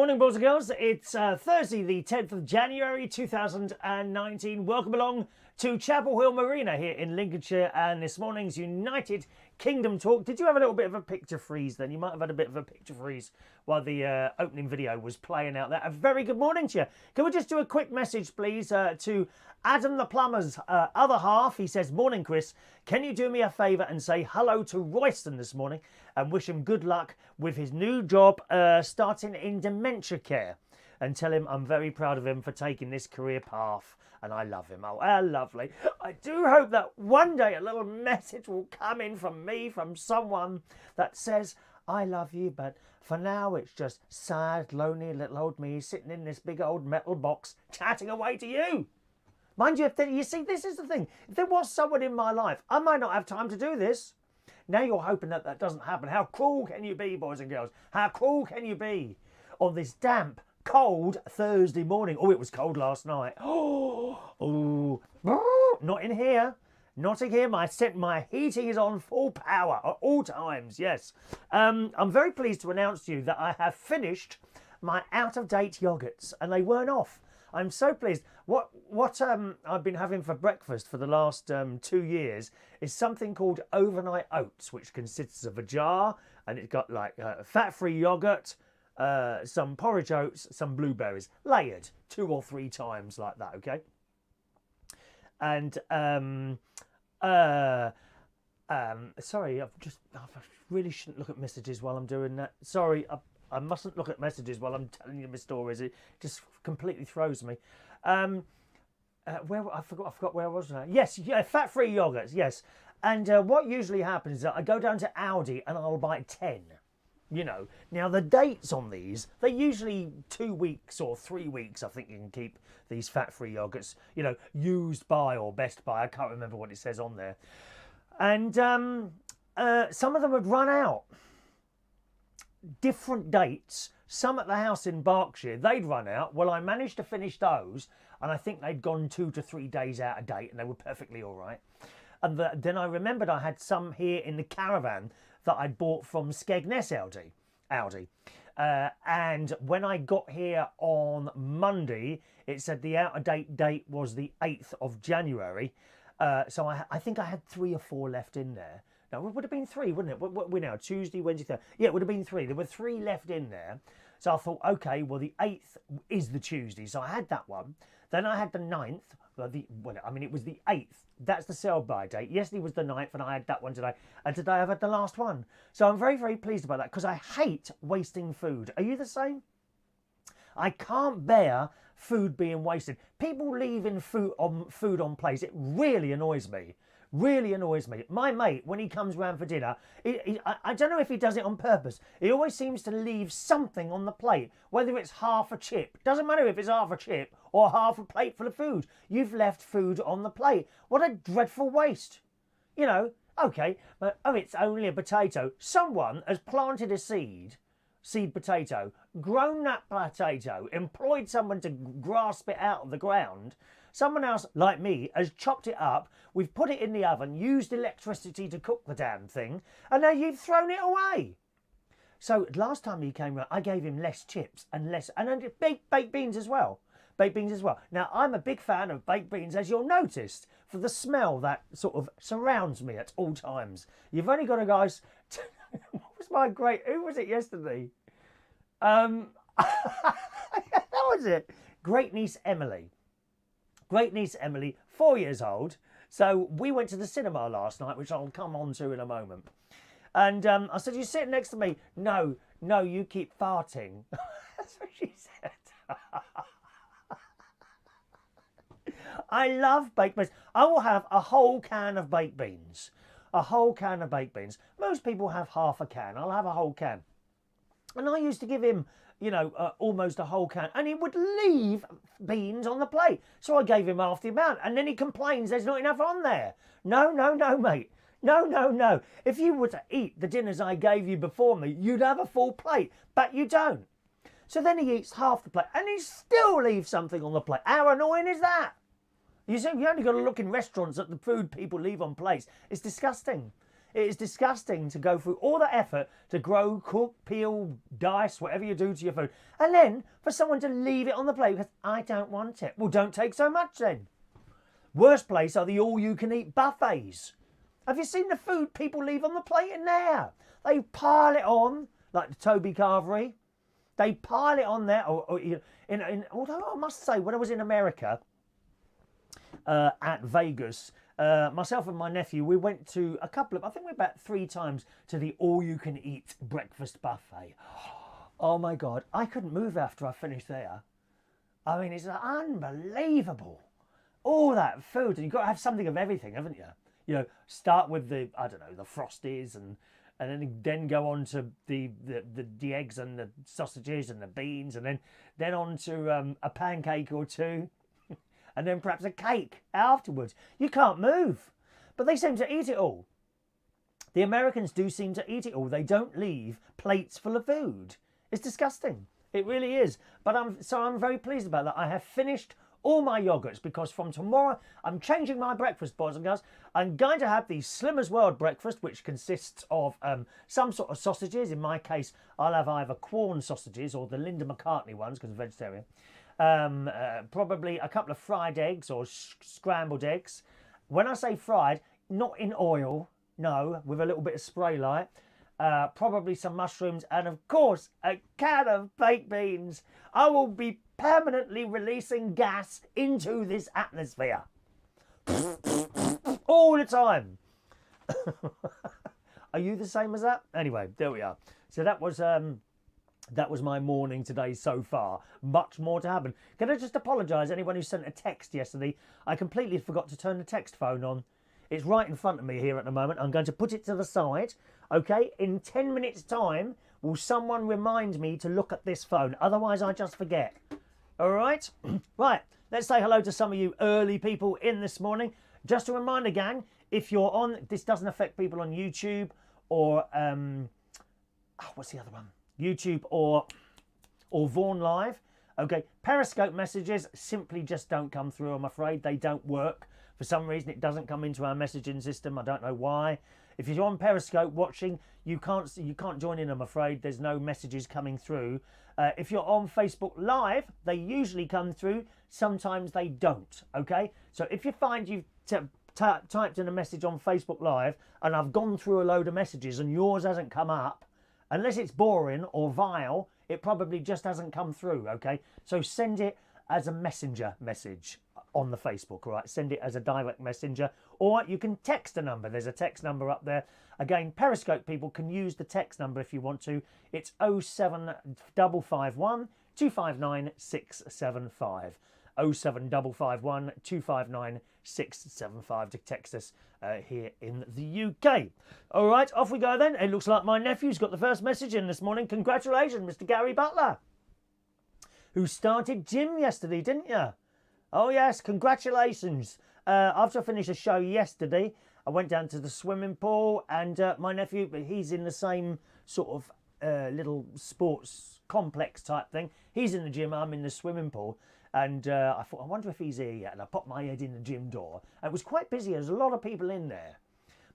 morning, boys and girls. It's Thursday, the 10th of January 2019. Welcome along to Chapel Hill Marina here in Lincolnshire and this morning's United Kingdom talk. Did you have a little bit of a picture freeze then? You might have had a bit of a picture freeze while the opening video was playing out there. A very good morning to you. Can we just do a quick message, please, to Adam the plumber's other half? He says, morning, Chris. Can you do me a favour and say hello to Royston this morning and wish him good luck with his new job starting in dementia care? And tell him I'm very proud of him for taking this career path and I love him. Oh, how lovely. I do hope that one day a little message will come in from me, from someone that says, I love you, but for now it's just sad, lonely little old me sitting in this big old metal box chatting away to you. Mind you, you see, this is the thing. If there was someone in my life, I might not have time to do this. Now you're hoping that that doesn't happen. How cruel can you be, boys and girls? How cruel can you be on this damp, cold Thursday morning? Oh, it was cold last night. Oh, not in here. Not in here. My heating is on full power at all times, yes. I'm very pleased to announce to you that I have finished my out-of-date yogurts and they weren't off. I'm so pleased. What I've been having for breakfast for the last 2 years is something called overnight oats, which consists of a jar and it's got like fat-free yogurt, some porridge oats, some blueberries, layered 2 or 3 times like that, okay? And sorry, I really shouldn't look at messages while I'm doing that. Sorry, I mustn't look at messages while I'm telling you my stories. It just completely throws me. Where I forgot where I was now. Yes, yeah, fat-free yogurts. Yes, and what usually happens is that I go down to Aldi and I'll buy 10. You know, now the dates on these, they're usually 2 weeks or 3 weeks. I think you can keep these fat-free yogurts. You know, used by or best by. I can't remember what it says on there. And some of them had run out. Different dates. Some at the house in Berkshire, they'd run out. Well, I managed to finish those, and I think they'd gone 2 to 3 days out of date, and they were perfectly all right. And then I remembered I had some here in the caravan that I'd bought from Skegness Aldi. And when I got here on Monday, it said the out-of-date date was the 8th of January. So I think I had 3 or 4 left in there. No, it would have been 3, wouldn't it? We're now Tuesday, Wednesday, Thursday. Yeah, it would have been 3. There were 3 left in there. So I thought, okay, well, the 8th is the Tuesday. So I had that one. Then I had the 9th. It was the 8th. That's the sell-by date. Yesterday was the 9th, and I had that one today. And today I've had the last one. So I'm very, very pleased about that because I hate wasting food. Are you the same? I can't bear food being wasted. People leaving food on plates. It really annoys me. Really annoys me. My mate, when he comes round for dinner, I don't know if he does it on purpose. He always seems to leave something on the plate, whether it's half a chip. Doesn't matter if it's half a chip or half a plate full of food. You've left food on the plate. What a dreadful waste. You know, okay, but it's only a potato. Someone has planted a seed potato, grown that potato, employed someone to grasp it out of the ground. Someone else, like me, has chopped it up, we've put it in the oven, used electricity to cook the damn thing, and now you've thrown it away. So last time he came round, I gave him less chips and baked beans as well. Baked beans as well. Now, I'm a big fan of baked beans, as you'll notice, for the smell that sort of surrounds me at all times. You've only got to go... Who was it yesterday? That was it. Great niece Emily. Great niece Emily, 4 years old. So we went to the cinema last night, which I'll come on to in a moment. And I said, you sit next to me. No, you keep farting. That's what she said. I love baked beans. I will have a whole can of baked beans. A whole can of baked beans. Most people have half a can. I'll have a whole can. And I used to give him, you know, almost a whole can. And he would leave beans on the plate. So I gave him half the amount. And then he complains there's not enough on there. No, mate. No. If you were to eat the dinners I gave you before me, you'd have a full plate. But you don't. So then he eats half the plate. And he still leaves something on the plate. How annoying is that? You see, you only got to look in restaurants at the food people leave on plates. It's disgusting. It is disgusting to go through all that effort to grow, cook, peel, dice, whatever you do to your food, and then for someone to leave it on the plate because I don't want it. Well, don't take so much then. Worst place are the all-you-can-eat buffets. Have you seen the food people leave on the plate in there? They pile it on, like the Toby Carvery. They pile it on there. Although I must say, when I was in America, at Vegas, myself and my nephew, we went to I think we went about 3 times to the all-you-can-eat breakfast buffet. Oh my God, I couldn't move after I finished there. I mean, it's unbelievable. All that food, and you've got to have something of everything, haven't you? You know, start with the, I don't know, the Frosties, and then go on to the eggs and the sausages and the beans, and then on to a pancake or two, and then perhaps a cake afterwards. You can't move. But they seem to eat it all. The Americans do seem to eat it all. They don't leave plates full of food. It's disgusting. It really is. But I'm very pleased about that. I have finished all my yogurts because from tomorrow I'm changing my breakfast, boys and girls. I'm going to have the Slimmer's World breakfast, which consists of some sort of sausages. In my case, I'll have either Quorn sausages or the Linda McCartney ones because I'm vegetarian. Probably a couple of fried eggs or scrambled eggs. When I say fried, not in oil, no, with a little bit of spray light. Probably some mushrooms and, of course, a can of baked beans. I will be permanently releasing gas into this atmosphere all the time. Are you the same as that? Anyway, there we are. So that was my morning today so far. Much more to happen. Can I just apologise anyone who sent a text yesterday? I completely forgot to turn the text phone on. It's right in front of me here at the moment. I'm going to put it to the side. Okay, in 10 minutes time, will someone remind me to look at this phone? Otherwise, I just forget. All right? Right, let's say hello to some of you early people in this morning. Just a reminder, gang, if you're on, this doesn't affect people on YouTube or, what's the other one? YouTube or Vaughan Live. Okay, Periscope messages simply just don't come through, I'm afraid. They don't work. For some reason, it doesn't come into our messaging system. I don't know why. If you're on Periscope watching, you can't join in, I'm afraid. There's no messages coming through. If you're on Facebook Live, they usually come through. Sometimes they don't, okay? So if you find you've typed in a message on Facebook Live and I've gone through a load of messages and yours hasn't come up, unless it's boring or vile, it probably just hasn't come through, okay? So send it as a messenger message on the Facebook, all right? Send it as a direct messenger, or you can text a number. There's a text number up there. Again, Periscope people can use the text number if you want to. It's 07551 259 675. 07551 259 675 to text us here in the UK. All right, off we go then. It looks like my nephew's got the first message in this morning. Congratulations, Mr. Gary Butler, who started gym yesterday, didn't you? Oh, yes, congratulations. After I finished a show yesterday, I went down to the swimming pool and my nephew, he's in the same sort of little sports complex type thing. He's in the gym, I'm in the swimming pool. And I thought, I wonder if he's here yet. And I popped my head in the gym door. And it was quite busy. There's a lot of people in there.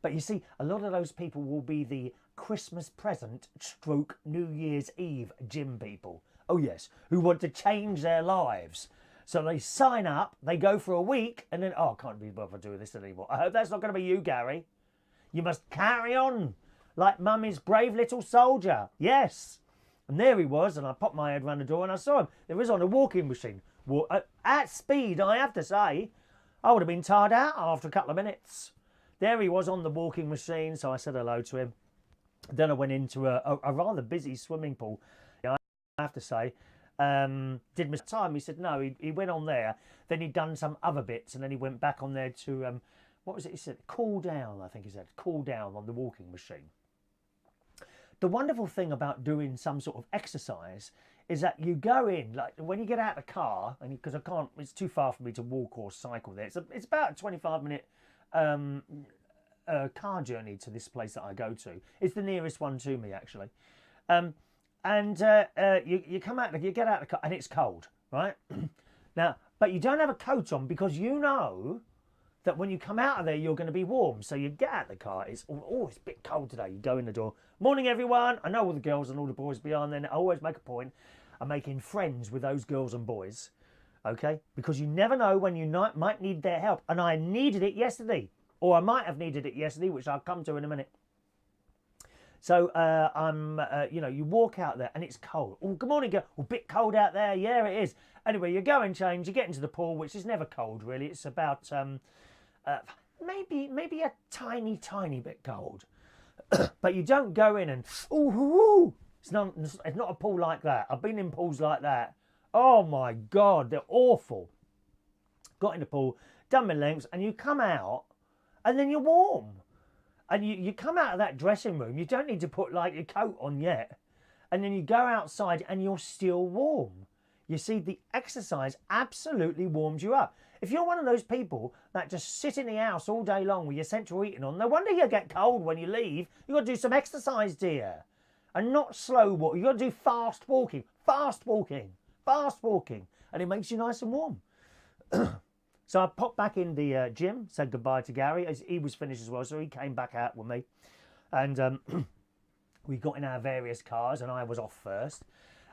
But you see, a lot of those people will be the Christmas present stroke New Year's Eve gym people. Oh, yes, who want to change their lives. So they sign up, they go for a week, and then, oh, I can't be bothered doing this anymore. I hope that's not going to be you, Gary. You must carry on like Mummy's brave little soldier. Yes. And there he was, and I popped my head round the door and I saw him. There he was on a walking machine. At speed, I have to say. I would have been tired out after a couple of minutes. There he was on the walking machine, so I said hello to him. Then I went into a rather busy swimming pool, I have to say. Did miss time. He said no, he went on there. Then he'd done some other bits, and then he went back on there to, what was it he said? Cool down, I think he said. Cool down on the walking machine. The wonderful thing about doing some sort of exercise is that you go in, like when you get out of the car, and because I can't, it's too far for me to walk or cycle there. It's about a 25-minute car journey to this place that I go to. It's the nearest one to me, actually. You come out, you get out of the car, and it's cold, right? Now, but you don't have a coat on because you know that when you come out of there, you're going to be warm. So you get out of the car. It's a bit cold today. You go in the door. Morning, everyone. I know all the girls and all the boys behind there. I always make a point of making friends with those girls and boys. Okay? Because you never know when you might need their help. And I needed it yesterday. Or I might have needed it yesterday, which I'll come to in a minute. So you walk out there and it's cold. Oh, good morning, girl. Oh, bit cold out there. Yeah, it is. Anyway, you go and change. You get into the pool, which is never cold, really. It's about maybe a tiny bit cold. But you don't go in and it's not a pool like that. I've been in pools like that. Oh my God, they're awful. Got in the pool, done my lengths, and you come out, and then you're warm. And you come out of that dressing room, you don't need to put like your coat on yet. And then you go outside and you're still warm. You see, the exercise absolutely warms you up. If you're one of those people that just sit in the house all day long with your central heating on, no wonder you get cold when you leave. You've got to do some exercise, dear. And not slow walk. You've got to do fast walking. And it makes you nice and warm. So I popped back in the gym, said goodbye to Gary. He was finished as well, so he came back out with me. And we got in our various cars, and I was off first.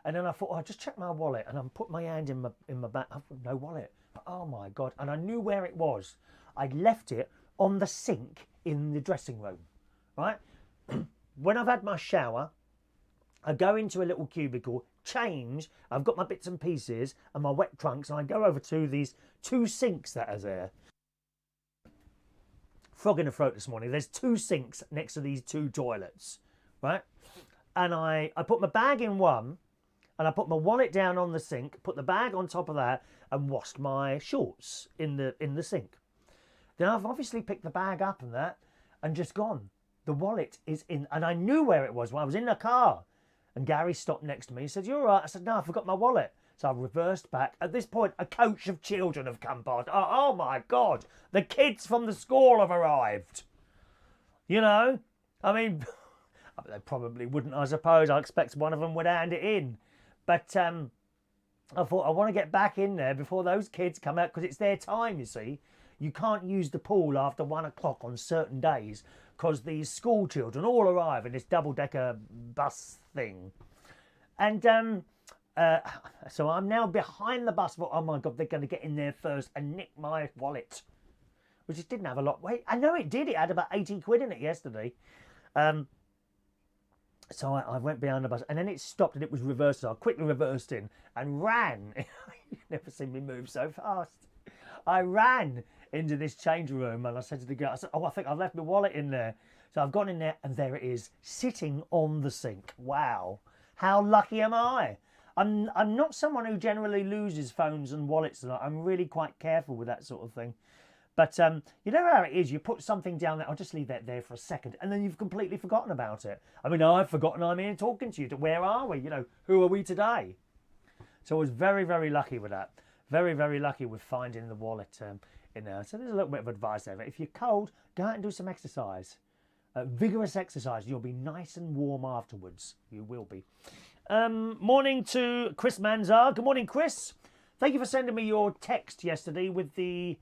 And then I thought, I'll just check my wallet. And I put my hand in my back. I've got no wallet. Oh, my God. And I knew where it was. I'd left it on the sink in the dressing room, right? When I've had my shower, I go into a little cubicle, change. I've got my bits and pieces and my wet trunks, and I go over to these 2 sinks that are there. Frog in the throat this morning. There's 2 sinks next to these 2 toilets, right? And I put my bag in one, and I put my wallet down on the sink, put the bag on top of that, and washed my shorts in the sink. Then I've obviously picked the bag up and that, and just gone. The wallet is in, and I knew where it was when I was in the car. And Gary stopped next to me. He said, "You all right?" I said, "No, I forgot my wallet." So I reversed back. At this point, a coach of children have come past. Oh my God, the kids from the school have arrived. You know, I mean, they probably wouldn't, I suppose. I expect one of them would hand it in. But I thought, I want to get back in there before those kids come out, because it's their time, you see. You can't use the pool after 1 o'clock on certain days, because these school children all arrive in this double-decker bus thing. And so I'm now behind the bus. Oh my God, they're going to get in there first and nick my wallet, which it didn't have a lot. Wait, I know it did. It had about 80 quid in it yesterday. So I went behind the bus, and then it stopped and it was reversed. So I quickly reversed in and ran. You've never seen me move so fast. I ran into this change room, and I said to the girl, I said, "Oh, I think I've left my wallet in there." So I've gone in there, and there it is, sitting on the sink. Wow, how lucky am I? I'm not someone who generally loses phones and wallets. I'm really quite careful with that sort of thing. But you know how it is, you put something down there, I'll just leave that there for a second, and then you've completely forgotten about it. I mean, I've forgotten I'm here talking to you. Where are we? You know, who are we today? So I was very, very lucky with that. Very, very lucky with finding the wallet in there. So there's a little bit of advice there. If you're cold, go out and do some exercise. Vigorous exercise. You'll be nice and warm afterwards. You will be. Morning to Chris Manzar. Good morning, Chris. Thank you for sending me your text yesterday with the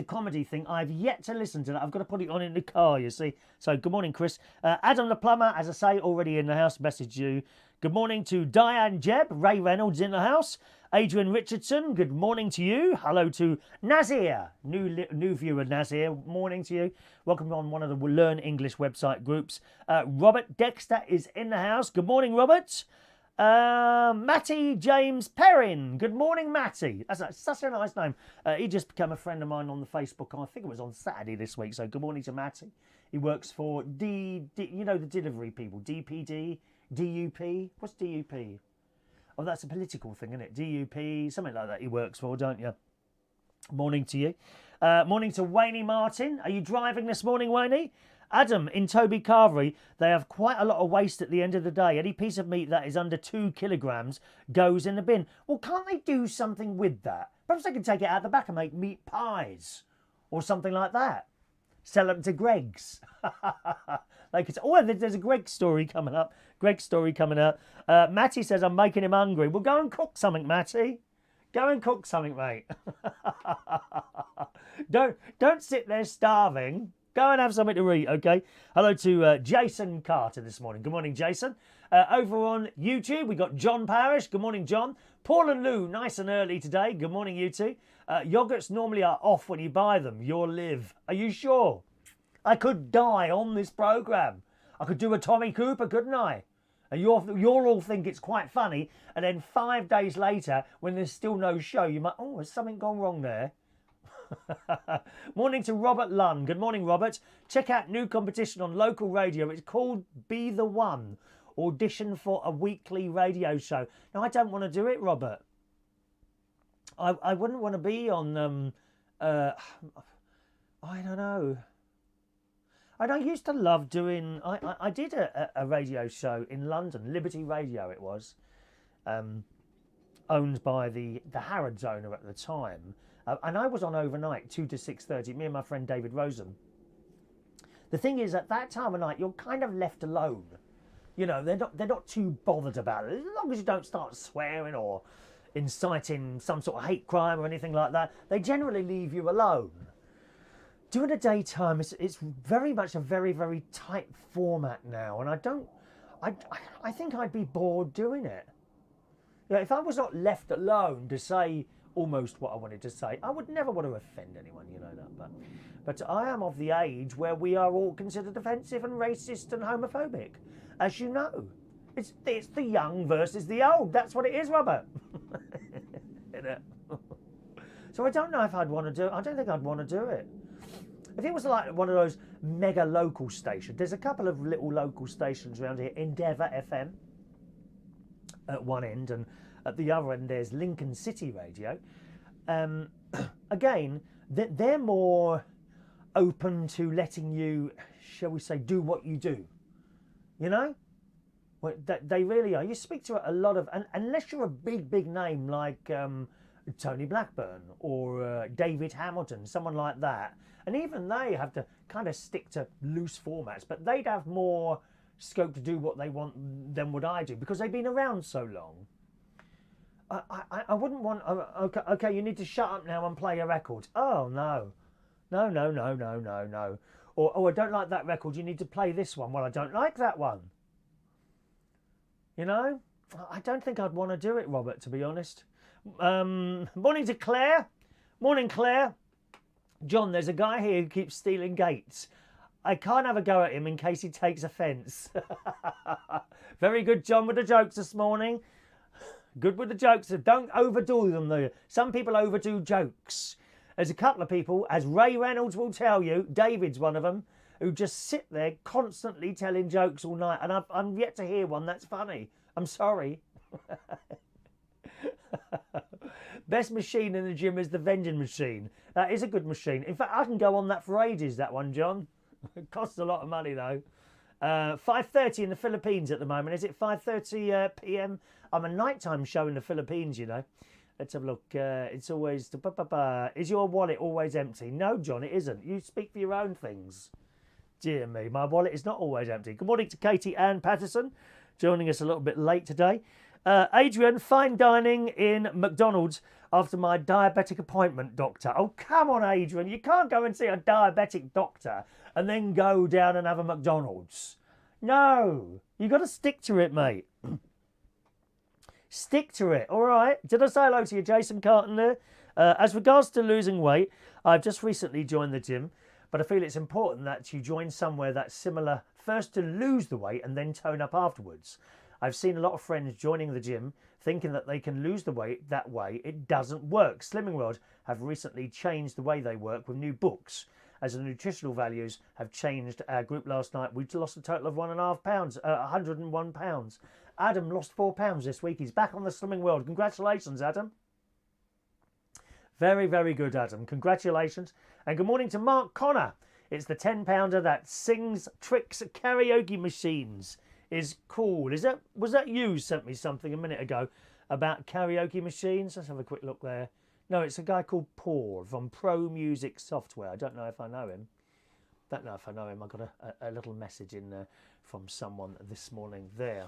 comedy thing. I've yet to listen to that. I've got to put it on in the car, you see. So good morning, Chris. Adam the plumber, as I say, already in the house, messaged you. Good morning to Diane Jebb. Ray Reynolds in the house. Adrian Richardson, good morning to you. Hello to Nazir, new viewer Nazir, morning to you. Welcome on one of the Learn English website groups. Robert Dexter is in the house. Good morning, Robert. Matty James Perrin. Good morning, Matty. That's such a nice name. He just became a friend of mine on the Facebook. I think it was on Saturday this week. So good morning to Matty. He works for you know, the delivery people. DPD, DUP. What's DUP? Oh, that's a political thing, isn't it? DUP, something like that. He works for, don't you? Morning to you. Morning to Wayne Martin. Are you driving this morning, Wayne? Adam, in Toby Carvery, they have quite a lot of waste at the end of the day. Any piece of meat that is under 2 kilograms goes in the bin. Well, can't they do something with that? Perhaps they can take it out the back and make meat pies or something like that. Sell them to Greg's. Like it's, oh, there's a Greg story coming up. Greg's story coming up. Matty says, I'm making him hungry. Well, go and cook something, Matty. Go and cook something, mate. Don't sit there starving. Go and have something to eat, okay? Hello to Jason Carter this morning. Good morning, Jason. Over on YouTube, we got John Parrish. Good morning, John. Paul and Lou, nice and early today. Good morning, you two. Yogurts normally are off when you buy them. You'll live. Are you sure? I could die on this programme. I could do a Tommy Cooper, couldn't I? And you'll all think it's quite funny. And then 5 days later, when there's still no show, you might, oh, has something gone wrong there? Morning to Robert Lunn. Good morning, Robert. Check out new competition on local radio. It's called Be The One. Audition for a weekly radio show. No, I don't want to do it, Robert. I wouldn't want to be on, I don't know. I used to love doing, I did a radio show in London, Liberty Radio it was, owned by the Harrods owner at the time. And I was on overnight, 2 to 6:30, me and my friend David Rosen. The thing is, at that time of night, you're kind of left alone. You know, they're not too bothered about it. As long as you don't start swearing or inciting some sort of hate crime or anything like that, they generally leave you alone. During the daytime, it's very much a very, very tight format now, and I think I'd be bored doing it. You know, if I was not left alone to say almost what I wanted to say, I would never want to offend anyone, you know that. But I am of the age where we are all considered offensive and racist and homophobic, as you know. It's the young versus the old. That's what it is, Robert. So I don't know if I'd want to do it. I don't think I'd want to do it. If it was like one of those mega local stations, there's a couple of little local stations around here. Endeavour FM at one end, and at the other end there's Lincoln City Radio. Again, they're more open to letting you, shall we say, do what you do. You know? Well, they really are. You speak to a lot of, and unless you're a big name like Tony Blackburn or David Hamilton, someone like that, and even they have to kind of stick to loose formats, but they'd have more scope to do what they want than what I do because they've been around so long. I wouldn't want, okay, you need to shut up now and play a record. Oh, no. Or, oh, I don't like that record, you need to play this one. Well, I don't like that one. You know? I don't think I'd want to do it, Robert, to be honest. Morning to Claire. Morning, Claire. John, there's a guy here who keeps stealing gates. I can't have a go at him in case he takes offence. Very good, John, with the jokes this morning. Good with the jokes. So don't overdo them, though. Some people overdo jokes. There's a couple of people, as Ray Reynolds will tell you, David's one of them, who just sit there constantly telling jokes all night. And I'm yet to hear one that's funny. I'm sorry. Best machine in the gym is the vending machine. That is a good machine. In fact, I can go on that for ages, that one, John. It costs a lot of money, though. 5:30 in the Philippines at the moment. Is it 5:30 p.m? I'm a nighttime show in the Philippines, you know. Let's have a look. It's always... Is your wallet always empty? No, John, it isn't. You speak for your own things. Dear me, my wallet is not always empty. Good morning to Katie Ann Patterson, joining us a little bit late today. Adrian, fine dining in McDonald's after my diabetic appointment, doctor. Oh, come on, Adrian. You can't go and see a diabetic doctor and then go down and have a McDonald's. No, you got to stick to it, mate. Stick to it, all right? Did I say hello to you, Jason Carton there? As regards to losing weight, I've just recently joined the gym, but I feel it's important that you join somewhere that's similar, first to lose the weight and then tone up afterwards. I've seen a lot of friends joining the gym thinking that they can lose the weight that way. It doesn't work. Slimming World have recently changed the way they work with new books. As the nutritional values have changed, our group last night, we lost a total of 101 pounds. Adam lost 4 pounds this week. He's back on the Slimming World. Congratulations, Adam. Very, very good, Adam. Congratulations. And good morning to Mark Connor. It's the 10-pounder that sings tricks at karaoke machines. Is cool. Was that you sent me something a minute ago about karaoke machines? Let's have a quick look there. No, it's a guy called Paul from Pro Music Software. I don't know if I know him. I got a little message in there from someone this morning there.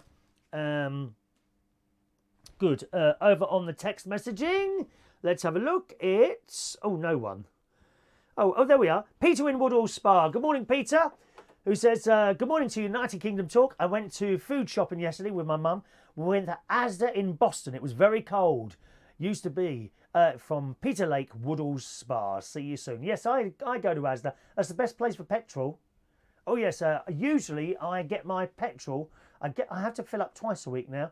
Good. Over on the text messaging, let's have a look. It's... Oh, no one. Oh, there we are. Peter in Woodall Spa. Good morning, Peter, who says, good morning to United Kingdom Talk. I went to food shopping yesterday with my mum. We went to Asda in Boston. It was very cold. Used to be. From Peter Lake, Woodall Spa. See you soon. Yes, I go to Asda. That's the best place for petrol. Oh, yes. Usually I get my petrol. I have to fill up twice a week now.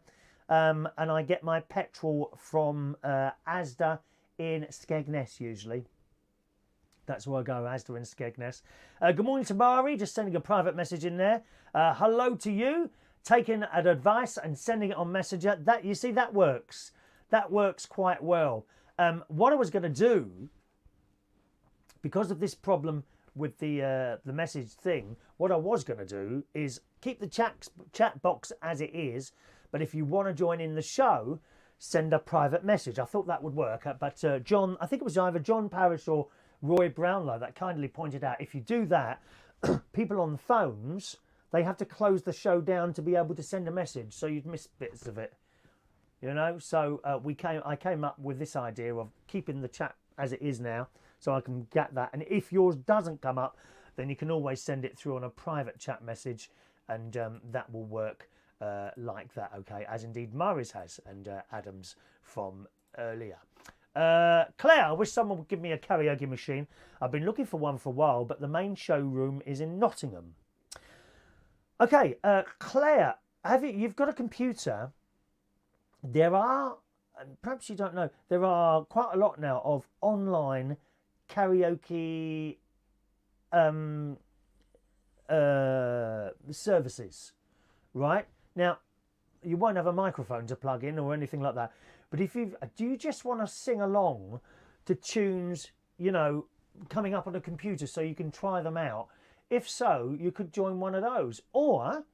And I get my petrol from Asda in Skegness usually. That's where I go, Asda in Skegness. Good morning to Mari, just sending a private message in there. Hello to you, taking an advice and sending it on Messenger. That, you see, that works. That works quite well. What I was going to do, because of this problem with the message thing, what I was going to do is keep the chat box as it is. But if you want to join in the show, send a private message. I thought that would work. But John, I think it was either John Parrish or Roy Brownlow that kindly pointed out, if you do that, people on the phones, they have to close the show down to be able to send a message, so you'd miss bits of it, you know. So I came up with this idea of keeping the chat as it is now, so I can get that. And if yours doesn't come up, then you can always send it through on a private chat message, and that will work like that, okay, as indeed Murray's has, and Adams from earlier. Claire, I wish someone would give me a karaoke machine. I've been looking for one for a while, but the main showroom is in Nottingham. Okay, Claire, you've got a computer. There are, perhaps you don't know, there are quite a lot now of online karaoke services, right? Now, you won't have a microphone to plug in or anything like that. But do you just want to sing along to tunes, you know, coming up on a computer so you can try them out? If so, you could join one of those. Or,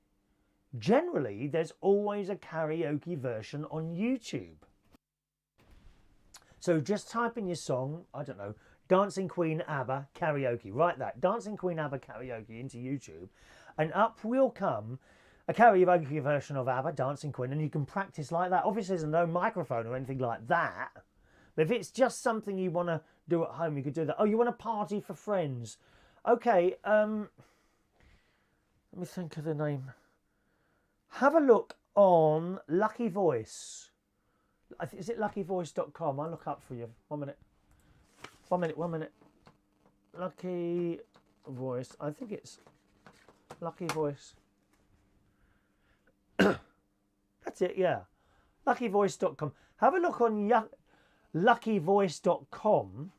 generally, there's always a karaoke version on YouTube. So just type in your song, I don't know, Dancing Queen ABBA karaoke. Write that, Dancing Queen ABBA karaoke into YouTube, and up will come a karaoke version of ABBA, Dancing Queen, and you can practice like that. Obviously, there's no microphone or anything like that. But if it's just something you want to do at home, you could do that. Oh, you want a party for friends? Okay, let me think of the name. Have a look on Lucky Voice. Is it luckyvoice.com? I'll look up for you. 1 minute. 1 minute, 1 minute. Lucky Voice. I think it's Lucky Voice. That's it, yeah. Luckyvoice.com. Have a look on luckyvoice.com.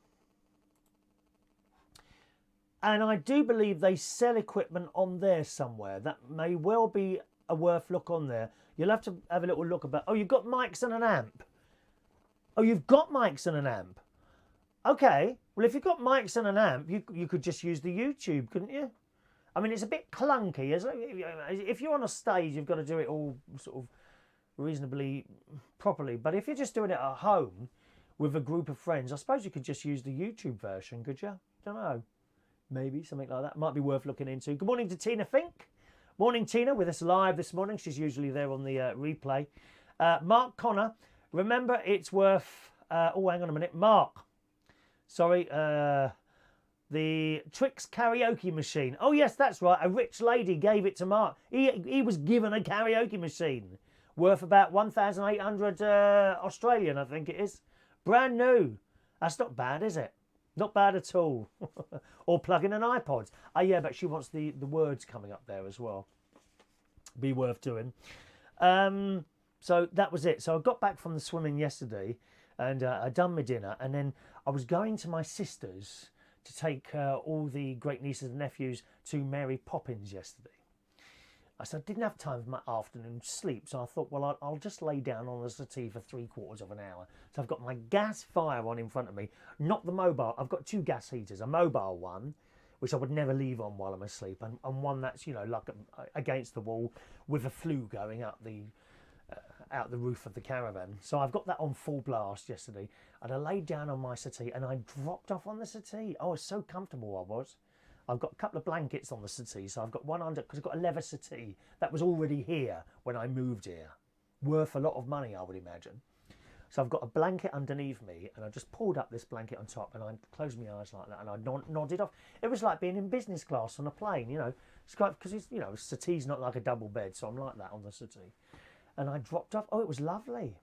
And I do believe they sell equipment on there somewhere. That may well be a worth look on there. You'll have to have a little look about... Oh, you've got mics and an amp. Oh, you've got mics and an amp. Okay. Well, if you've got mics and an amp, you could just use the YouTube, couldn't you? I mean, it's a bit clunky. If you're on a stage, you've got to do it all sort of reasonably properly. But if you're just doing it at home with a group of friends, I suppose you could just use the YouTube version, could you? Don't know. Maybe something like that. Might be worth looking into. Good morning to Tina Fink. Morning, Tina, with us live this morning. She's usually there on the replay. Mark Connor, remember it's worth... oh, hang on a minute. Mark. Sorry. The Trix karaoke machine. Oh, yes, that's right. A rich lady gave it to Mark. He was given a karaoke machine worth about 1,800 Australian, I think it is. Brand new. That's not bad, is it? Not bad at all. Or plug in an iPod. Oh, yeah, but she wants the words coming up there as well. Be worth doing. So that was it. So I got back from the swimming yesterday and I'd done my dinner. And then I was going to my sister's to take all the great nieces and nephews to Mary Poppins yesterday. I said I didn't have time for my afternoon sleep, so I thought, well, I'll just lay down on the settee for 3/4 of an hour. So I've got my gas fire on in front of me, not the mobile. I've got 2 gas heaters, a mobile one, which I would never leave on while I'm asleep, and one that's, you know, like against the wall with a flue going up out the roof of the caravan. So I've got that on full blast yesterday, and I laid down on my settee and I dropped off on the settee. Oh, it's so comfortable I was. I've got a couple of blankets on the settee, so I've got one under, because I've got a leather settee that was already here when I moved here. Worth a lot of money, I would imagine. So I've got a blanket underneath me, and I just pulled up this blanket on top, and I closed my eyes like that, and I nodded off. It was like being in business class on a plane, you know. It's quite, because it's, you know, settee's not like a double bed, so I'm like that on the settee. And I dropped off. Oh, it was lovely,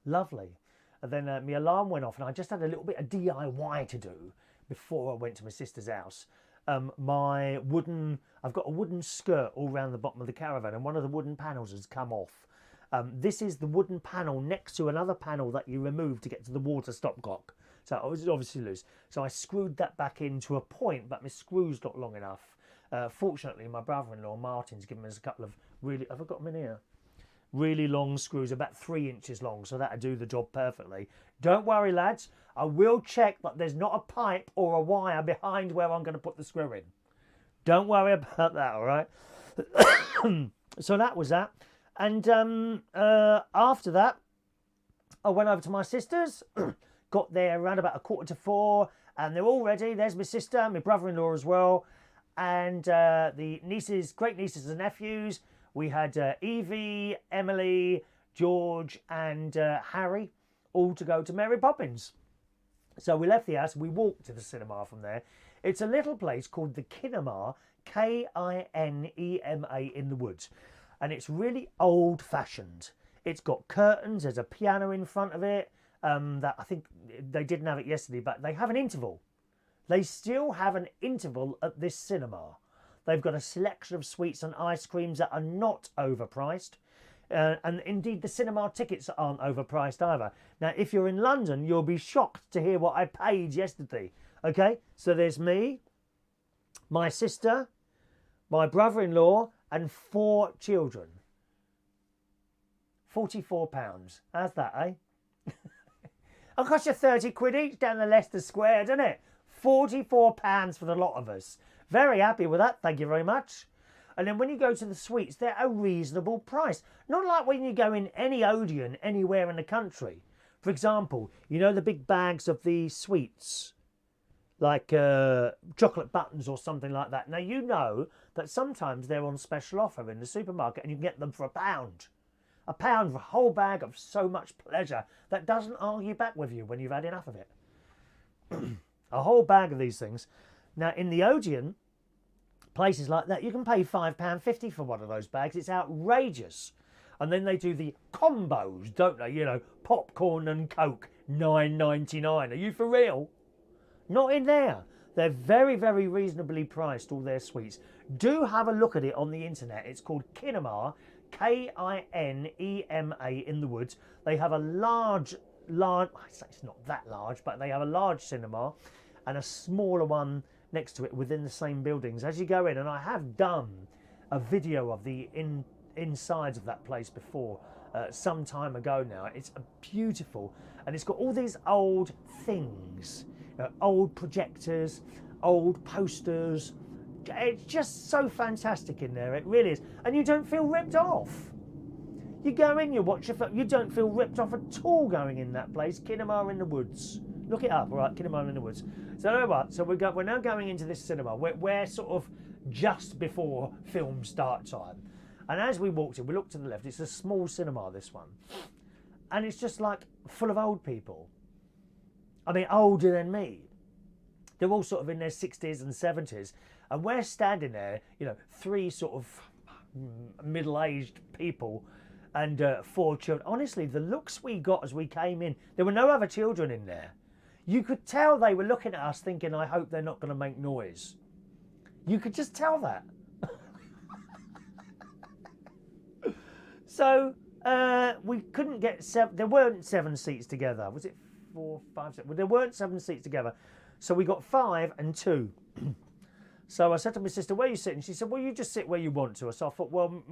lovely. And then my alarm went off, and I just had a little bit of DIY to do before I went to my sister's house. I've got a wooden skirt all around the bottom of the caravan, and one of the wooden panels has come off. This is the wooden panel next to another panel that you remove to get to the water stopcock. So it was obviously loose. So I screwed that back into a point, but my screw's not long enough. Fortunately, my brother-in-law, Martin's given us a couple of really, have I got them in here? Really long screws, about 3 inches long, so that'll do the job perfectly. Don't worry, lads. I will check that there's not a pipe or a wire behind where I'm going to put the screw in. Don't worry about that, all right? So that was that. And after that, I went over to my sister's, got there around about 3:45, and they're all ready. There's my sister, my brother-in-law as well, and the nieces, great nieces and nephews. We had Evie, Emily, George, and Harry, all to go to Mary Poppins. So we left the house, we walked to the cinema from there. It's a little place called the Kinema, Kinema in the Woods. And it's really old-fashioned. It's got curtains, there's a piano in front of it. That I think they didn't have it yesterday, but they have an interval. They still have an interval at this cinema. They've got a selection of sweets and ice creams that are not overpriced. And indeed, the cinema tickets aren't overpriced either. Now, if you're in London, you'll be shocked to hear what I paid yesterday. Okay, so there's me, my sister, my brother-in-law, and 4 children. £44. How's that, eh? It'll cost you 30 quid each down the Leicester Square, doesn't it? £44 for the lot of us. Very happy with that, thank you very much. And then when you go to the sweets, they're a reasonable price. Not like when you go in any Odeon anywhere in the country. For example, you know the big bags of the sweets, like chocolate buttons or something like that. Now, you know that sometimes they're on special offer in the supermarket and you can get them for £1. £1 for a whole bag of so much pleasure that doesn't argue back with you when you've had enough of it. A whole bag of these things. Now, in the Odeon, places like that, you can pay £5.50 for one of those bags. It's outrageous. And then they do the combos, don't they? You know, popcorn and Coke, $9.99. Are you for real? Not in there. They're very, very reasonably priced, all their sweets. Do have a look at it on the internet. It's called Kinema, Kinema in the Woods. They have a large, it's not that large, but they have a large cinema and a smaller one next to it within the same buildings as you go in. And I have done a video of the insides of that place before, some time ago now. It's beautiful, and it's got all these old things, old projectors, old posters. It's just so fantastic in there, it really is. And you don't feel ripped off. You go in, you watch a film, you don't feel ripped off at all going in that place. Kinema in the Woods. Look it up, all right, Kinema in the Woods. So, right, so we're now going into this cinema. We're sort of just before film start time. And as we walked in, we looked to the left. It's a small cinema, this one. And it's just like full of old people. I mean, older than me. They're all sort of in their 60s and 70s. And we're standing there, you know, 3 sort of middle-aged people and 4 children. Honestly, the looks we got as we came in, there were no other children in there. You could tell they were looking at us thinking, I hope they're not going to make noise. You could just tell that. So we couldn't get 7, there weren't 7 seats together. Was it 4, 5, 6? Well, there weren't 7 seats together. So we got 5 and 2. So I said to my sister, where are you sitting? She said, well, you just sit where you want to. So I thought, well,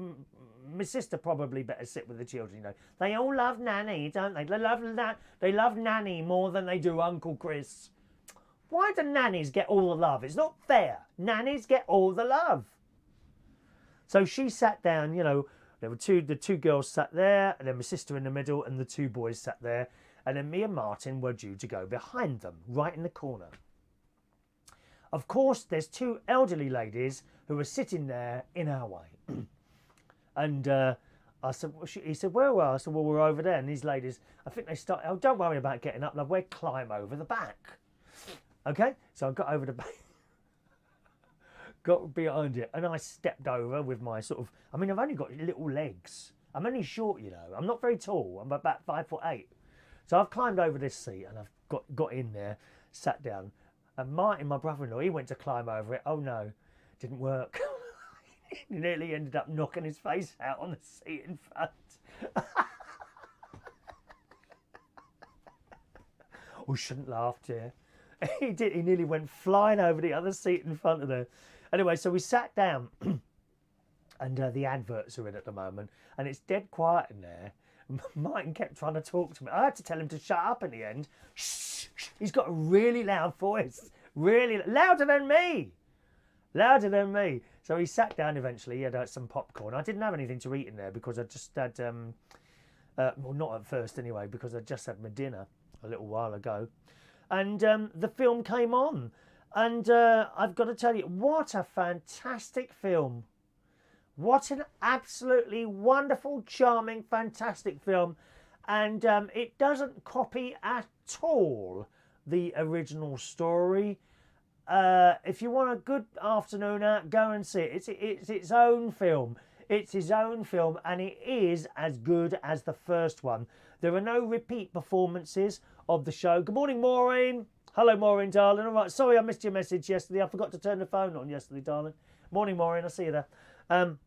my sister probably better sit with the children, you know. They all love Nanny, don't they? They love Nanny more than they do Uncle Chris. Why do nannies get all the love? It's not fair. Nannies get all the love. So she sat down, you know. There were the 2 girls sat there, and then my sister in the middle, and the 2 boys sat there. And then me and Martin were due to go behind them, right in the corner. Of course, there's 2 elderly ladies who were sitting there in our way. And I said, he said, where were I? I said, well, we're over there. And these ladies, I think they started, oh, don't worry about getting up, love, we'll climb over the back. Okay, so I got over the back, got behind it, and I stepped over with my sort of, I mean, I've only got little legs. I'm only short, you know. I'm not very tall. I'm about 5'8". So I've climbed over this seat, and I've got in there, sat down. And Martin, my brother-in-law, he went to climb over it. Oh, no, didn't work. He nearly ended up knocking his face out on the seat in front. Oh, shouldn't laugh, dear. He did. He nearly went flying over the other seat in front of there. Anyway, so we sat down, and the adverts are in at the moment, and it's dead quiet in there. Martin kept trying to talk to me. I had to tell him to shut up in the end. Shh, shh. He's got a really loud voice, really louder than me. Louder than me. So he sat down eventually. He had some popcorn. I didn't have anything to eat in there because I just had, well, not at first anyway, because I just had my dinner a little while ago. And the film came on. And I've got to tell you, what a fantastic film. What an absolutely wonderful, charming, fantastic film. And it doesn't copy at all the original story. If you want a good afternoon out, go and see it. It's its own film. It's his own film, and it is as good as the first one. There are no repeat performances of the show. Good morning, Maureen. Hello, Maureen, darling. All right, sorry I missed your message yesterday. I forgot to turn the phone on yesterday, darling. Morning, Maureen. I see you there.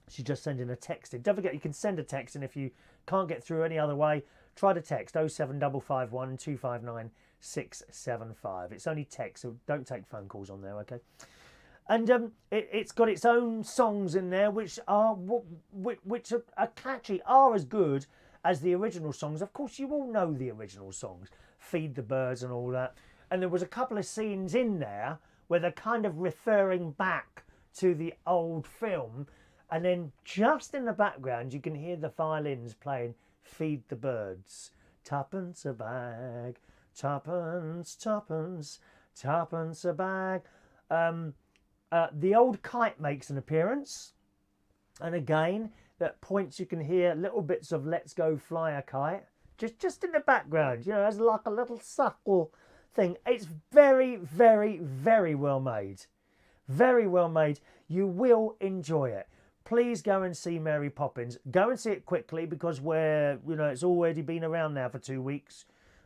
She's just sending a text in. Don't forget, you can send a text in if you can't get through any other way. Try to text 07551 259 675. It's only text, so don't take phone calls on there, okay? And it's got its own songs in there, which are catchy, are as good as the original songs. Of course, you all know the original songs, Feed the Birds and all that. And there was a couple of scenes in there where they're kind of referring back to the old film. And then just in the background, you can hear the violins playing Feed the Birds. Tuppence a bag, tuppence, tuppence, tuppence a bag. The old kite makes an appearance. And again, at points you can hear little bits of Let's Go Fly a Kite. Just in the background, you know, as like a little subtle thing. It's very, very, very well made. Very well made. You will enjoy it. Please go and see Mary Poppins. Go and see it quickly because it's already been around now for 2 weeks.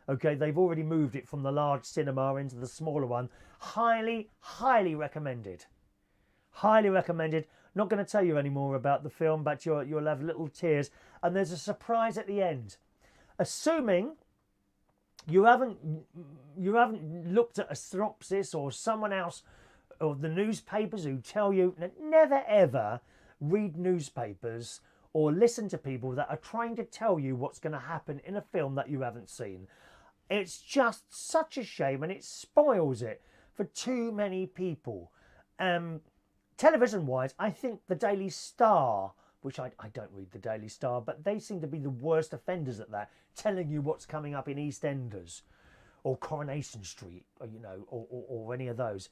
Okay, they've already moved it from the large cinema into the smaller one. Highly, highly recommended. Highly recommended. Not going to tell you any more about the film, but you'll have little tears. And there's a surprise at the end. Assuming you haven't looked at a synopsis or someone else or the newspapers who tell you, never ever read newspapers or listen to people that are trying to tell you what's going to happen in a film that you haven't seen. It's just such a shame, and it spoils it for too many people. Television-wise, I think the Daily Star, which I don't read the Daily Star, but they seem to be the worst offenders at that, telling you what's coming up in EastEnders or Coronation Street, or any of those.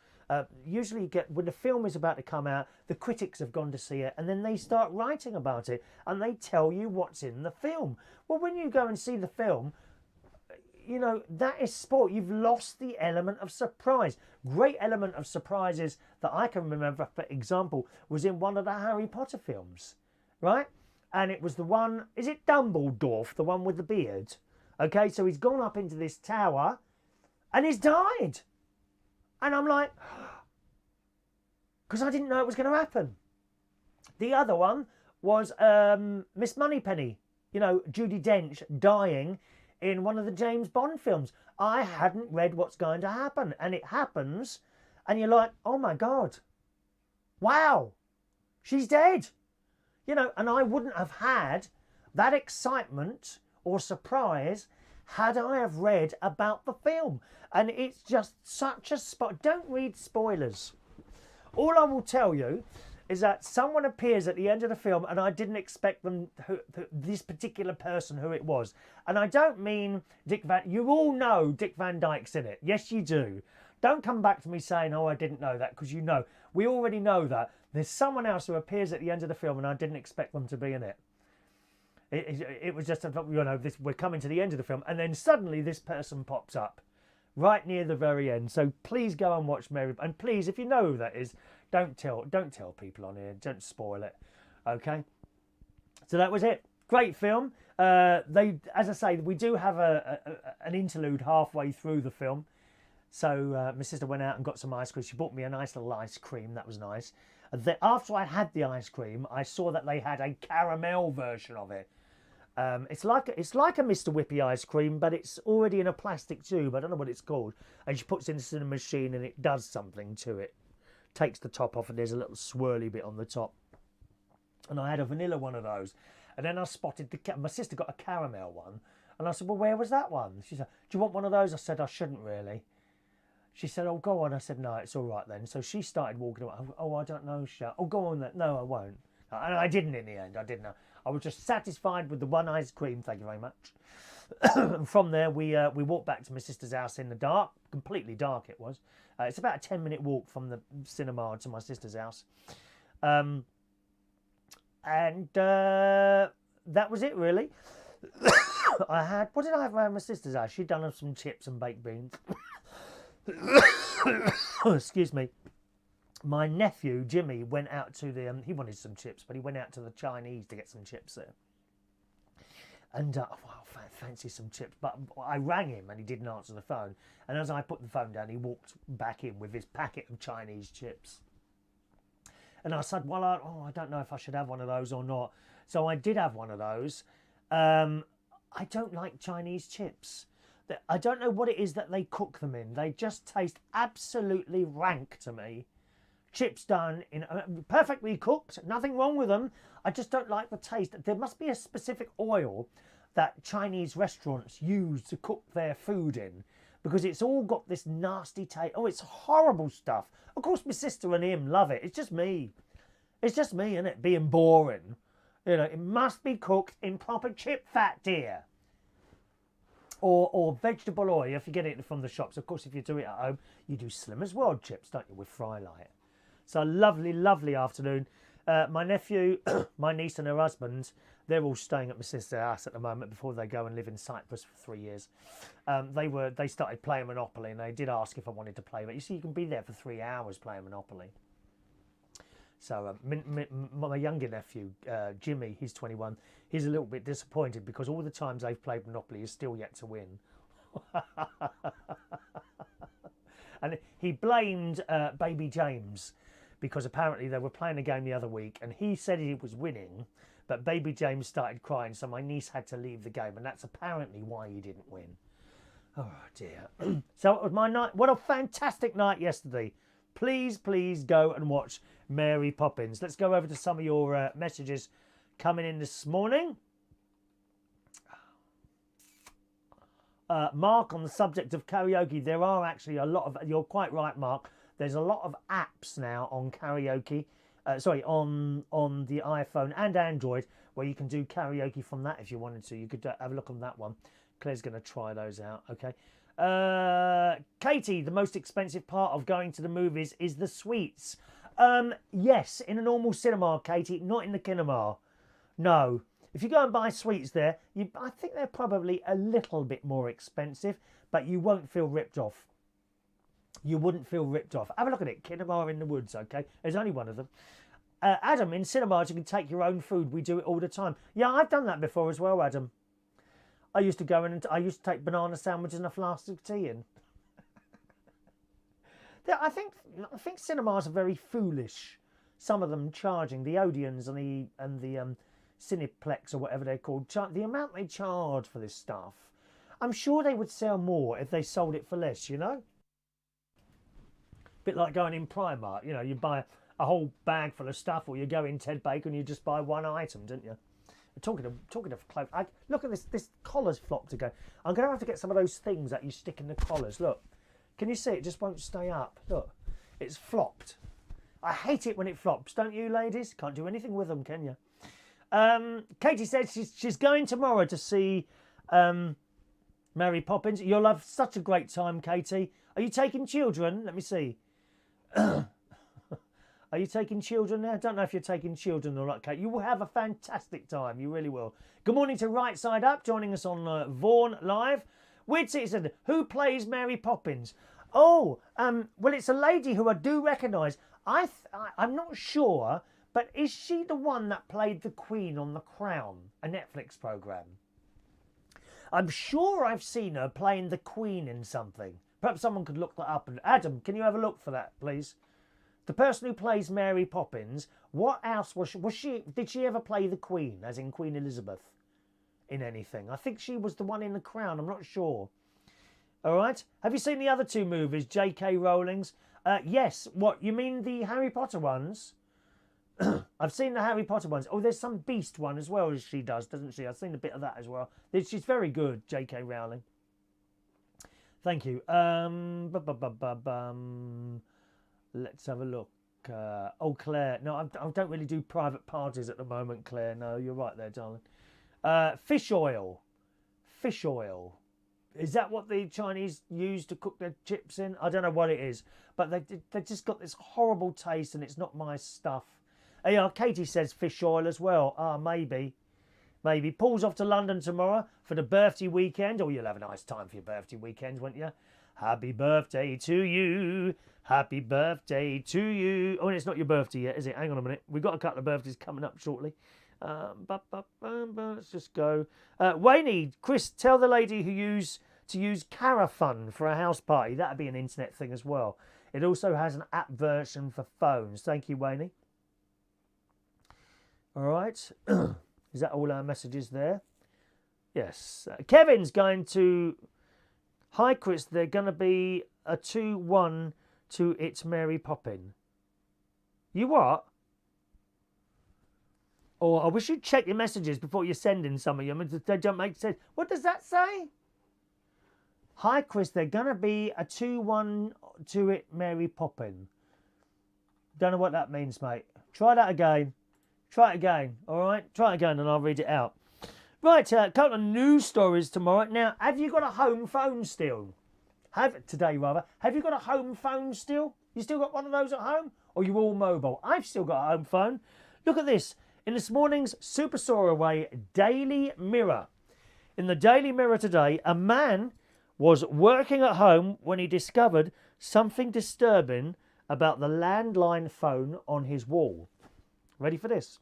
Usually you get, when the film is about to come out, the critics have gone to see it, and then they start writing about it, and they tell you what's in the film. Well, when you go and see the film, that is sport. You've lost the element of surprise. Great element of surprises that I can remember, for example, was in one of the Harry Potter films, right? And it was the one, is it Dumbledore, the one with the beard? Okay, so he's gone up into this tower and he's died. And I'm like, because I didn't know it was going to happen. The other one was Miss Moneypenny, Judi Dench dying in one of the James Bond films. I hadn't read what's going to happen, and it happens, and you're like, oh my God, wow, she's dead. And I wouldn't have had that excitement or surprise had I have read about the film. And it's just such a spot. Don't read spoilers. All I will tell you is that someone appears at the end of the film, and I didn't expect this particular person who it was. And I don't mean you all know Dick Van Dyke's in it. Yes, you do. Don't come back to me saying, oh, I didn't know that, because we already know that. There's someone else who appears at the end of the film, and I didn't expect them to be in it. It was just, we're coming to the end of the film, and then suddenly this person pops up right near the very end. So please go and watch Mary, and please, if you know who that is, don't tell people on here. Don't spoil it. Okay. So that was it. Great film. As I say, we do have an interlude halfway through the film. So my sister went out and got some ice cream. She bought me a nice little ice cream. That was nice. After I had the ice cream, I saw that they had a caramel version of it. It's like a Mr. Whippy ice cream, but it's already in a plastic tube. I don't know what it's called. And she puts it in the machine and it does something to it. Takes the top off and there's a little swirly bit on the top. And I had a vanilla one of those. And then I spotted my sister got a caramel one. And I said, well, where was that one? She said, do you want one of those? I said, I shouldn't really. She said, oh, go on. I said, no, it's all right then. So she started walking away. Oh, I don't know. Oh, go on then. No, I won't. And I didn't in the end. I didn't know. I was just satisfied with the one ice cream. Thank you very much. And from there, we walked back to my sister's house in the dark. Completely dark it was. It's about a 10-minute walk from the cinema to my sister's house. And that was it, really. What did I have around my sister's house? She'd done some chips and baked beans. Excuse me. My nephew, Jimmy, went out to he wanted some chips, but he went out to the Chinese to get some chips there. And, fancy some chips. But I rang him and he didn't answer the phone. And as I put the phone down, he walked back in with his packet of Chinese chips. And I said, well, I don't know if I should have one of those or not. So I did have one of those. I don't like Chinese chips. I don't know what it is that they cook them in. They just taste absolutely rank to me. Chips done in perfectly cooked, nothing wrong with them. I just don't like the taste. There must be a specific oil that Chinese restaurants use to cook their food in, because it's all got this nasty taste. Oh, it's horrible stuff. Of course, my sister and him love it. It's just me. It's just me, isn't it? Being boring. You know, it must be cooked in proper chip fat, dear. Or vegetable oil if you get it from the shops. Of course, if you do it at home, you do Slimmer's World chips, don't you, with fry light. So lovely, lovely afternoon. My nephew, my niece and her husband, they're all staying at my sister's house at the moment before they go and live in Cyprus for 3 years. They started playing Monopoly and they did ask if I wanted to play. But you see, you can be there for 3 hours playing Monopoly. So my younger nephew, Jimmy, he's 21. He's a little bit disappointed because all the times they've played Monopoly, he's still yet to win. And he blamed baby James because apparently they were playing a game the other week and he said he was winning, but baby James started crying, so my niece had to leave the game, and that's apparently why he didn't win. Oh dear. So it was my night. What a fantastic night yesterday. Please go and watch Mary Poppins. Let's go over to some of your messages coming in this morning. Mark, on the subject of karaoke, there are actually a lot of, you're quite right, Mark, there's a lot of apps now on karaoke, on the iPhone and Android, where you can do karaoke from that if you wanted to. You could have a look on that one. Claire's going to try those out, okay. Katie, the most expensive part of going to the movies is the sweets. Yes, in a normal cinema, Katie, not in the Kinema. No. If you go and buy sweets there, I think they're probably a little bit more expensive, but you won't feel ripped off. You wouldn't feel ripped off. Have a look at it. Kinema In The Woods, okay? There's only one of them. Adam, in cinemas, you can take your own food. We do it all the time. Yeah, I've done that before as well, Adam. I used to go in and I used to take banana sandwiches and a flask of tea in. I think cinemas are very foolish. Some of them charging the Odeons and the Cineplex or whatever they're called. The amount they charge for this stuff. I'm sure they would sell more if they sold it for less. You know. Bit like going in Primark. You know, you buy a whole bag full of stuff, or you go in Ted Baker and you just buy one item, don't you? Talking of clothes, look at this collar's flopped again. I'm going to have to get some of those things that you stick in the collars. Look, can you see it just won't stay up? Look, it's flopped. I hate it when it flops, don't you, ladies? Can't do anything with them, can you? Katie said she's going tomorrow to see Mary Poppins. You'll have such a great time, Katie. Are you taking children? Let me see. Are you taking children there? I don't know if you're taking children or not, Kate. You will have a fantastic time. You really will. Good morning to Right Side Up, joining us on Vaughan Live. Weird Citizen, who plays Mary Poppins? Oh, well, it's a lady who I do recognise. I'm not sure, but is she the one that played the Queen on The Crown, a Netflix programme? I'm sure I've seen her playing the Queen in something. Perhaps someone could look that up. And Adam, can you have a look for that, please? The person who plays Mary Poppins, what else was she? Did she ever play the Queen, as in Queen Elizabeth, in anything? I think she was the one in The Crown. I'm not sure. All right. Have you seen the other two movies, J.K. Rowling's? Yes. What, you mean the Harry Potter ones? I've seen the Harry Potter ones. Oh, there's some Beast one as well as she does, doesn't she? I've seen a bit of that as well. She's very good, J.K. Rowling. Thank you. Let's have a look. Oh, Claire. No, I don't really do private parties at the moment, Claire. No, you're right there, darling. Fish oil. Fish oil. Is that what the Chinese use to cook their chips in? I don't know what it is. But they just got this horrible taste and it's not my stuff. Yeah, Katie says fish oil as well. Maybe. Maybe. Paul's off to London tomorrow for the birthday weekend. Oh, you'll have a nice time for your birthday weekend, won't you? Happy birthday to you. Happy birthday to you. Oh, and it's not your birthday yet, is it? Hang on a minute. We've got a couple of birthdays coming up shortly. Let's just go. Wayne, Chris, tell the lady who to use Carafun for a house party. That'd be an internet thing as well. It also has an app version for phones. Thank you, Wayne. All right. Is that all our messages there? Yes. Kevin's going to... Hi, Chris. They're going to be a 2-1 to It's Mary Poppin. You what? Or I wish you'd check your messages before you're sending some of them. They don't make sense. What does that say? Hi, Chris. They're going to be a 2-1 to It Mary Poppin. Don't know what that means, mate. Try that again. Try it again, all right? Try it again and I'll read it out. Right, a couple of news stories tomorrow. Now, have you got a home phone still? Have you got a home phone still? You still got one of those at home? Or are you all mobile? I've still got a home phone. Look at this. In this morning's Super Soaraway Daily Mirror. In the Daily Mirror today, a man was working at home when he discovered something disturbing about the landline phone on his wall. Ready for this?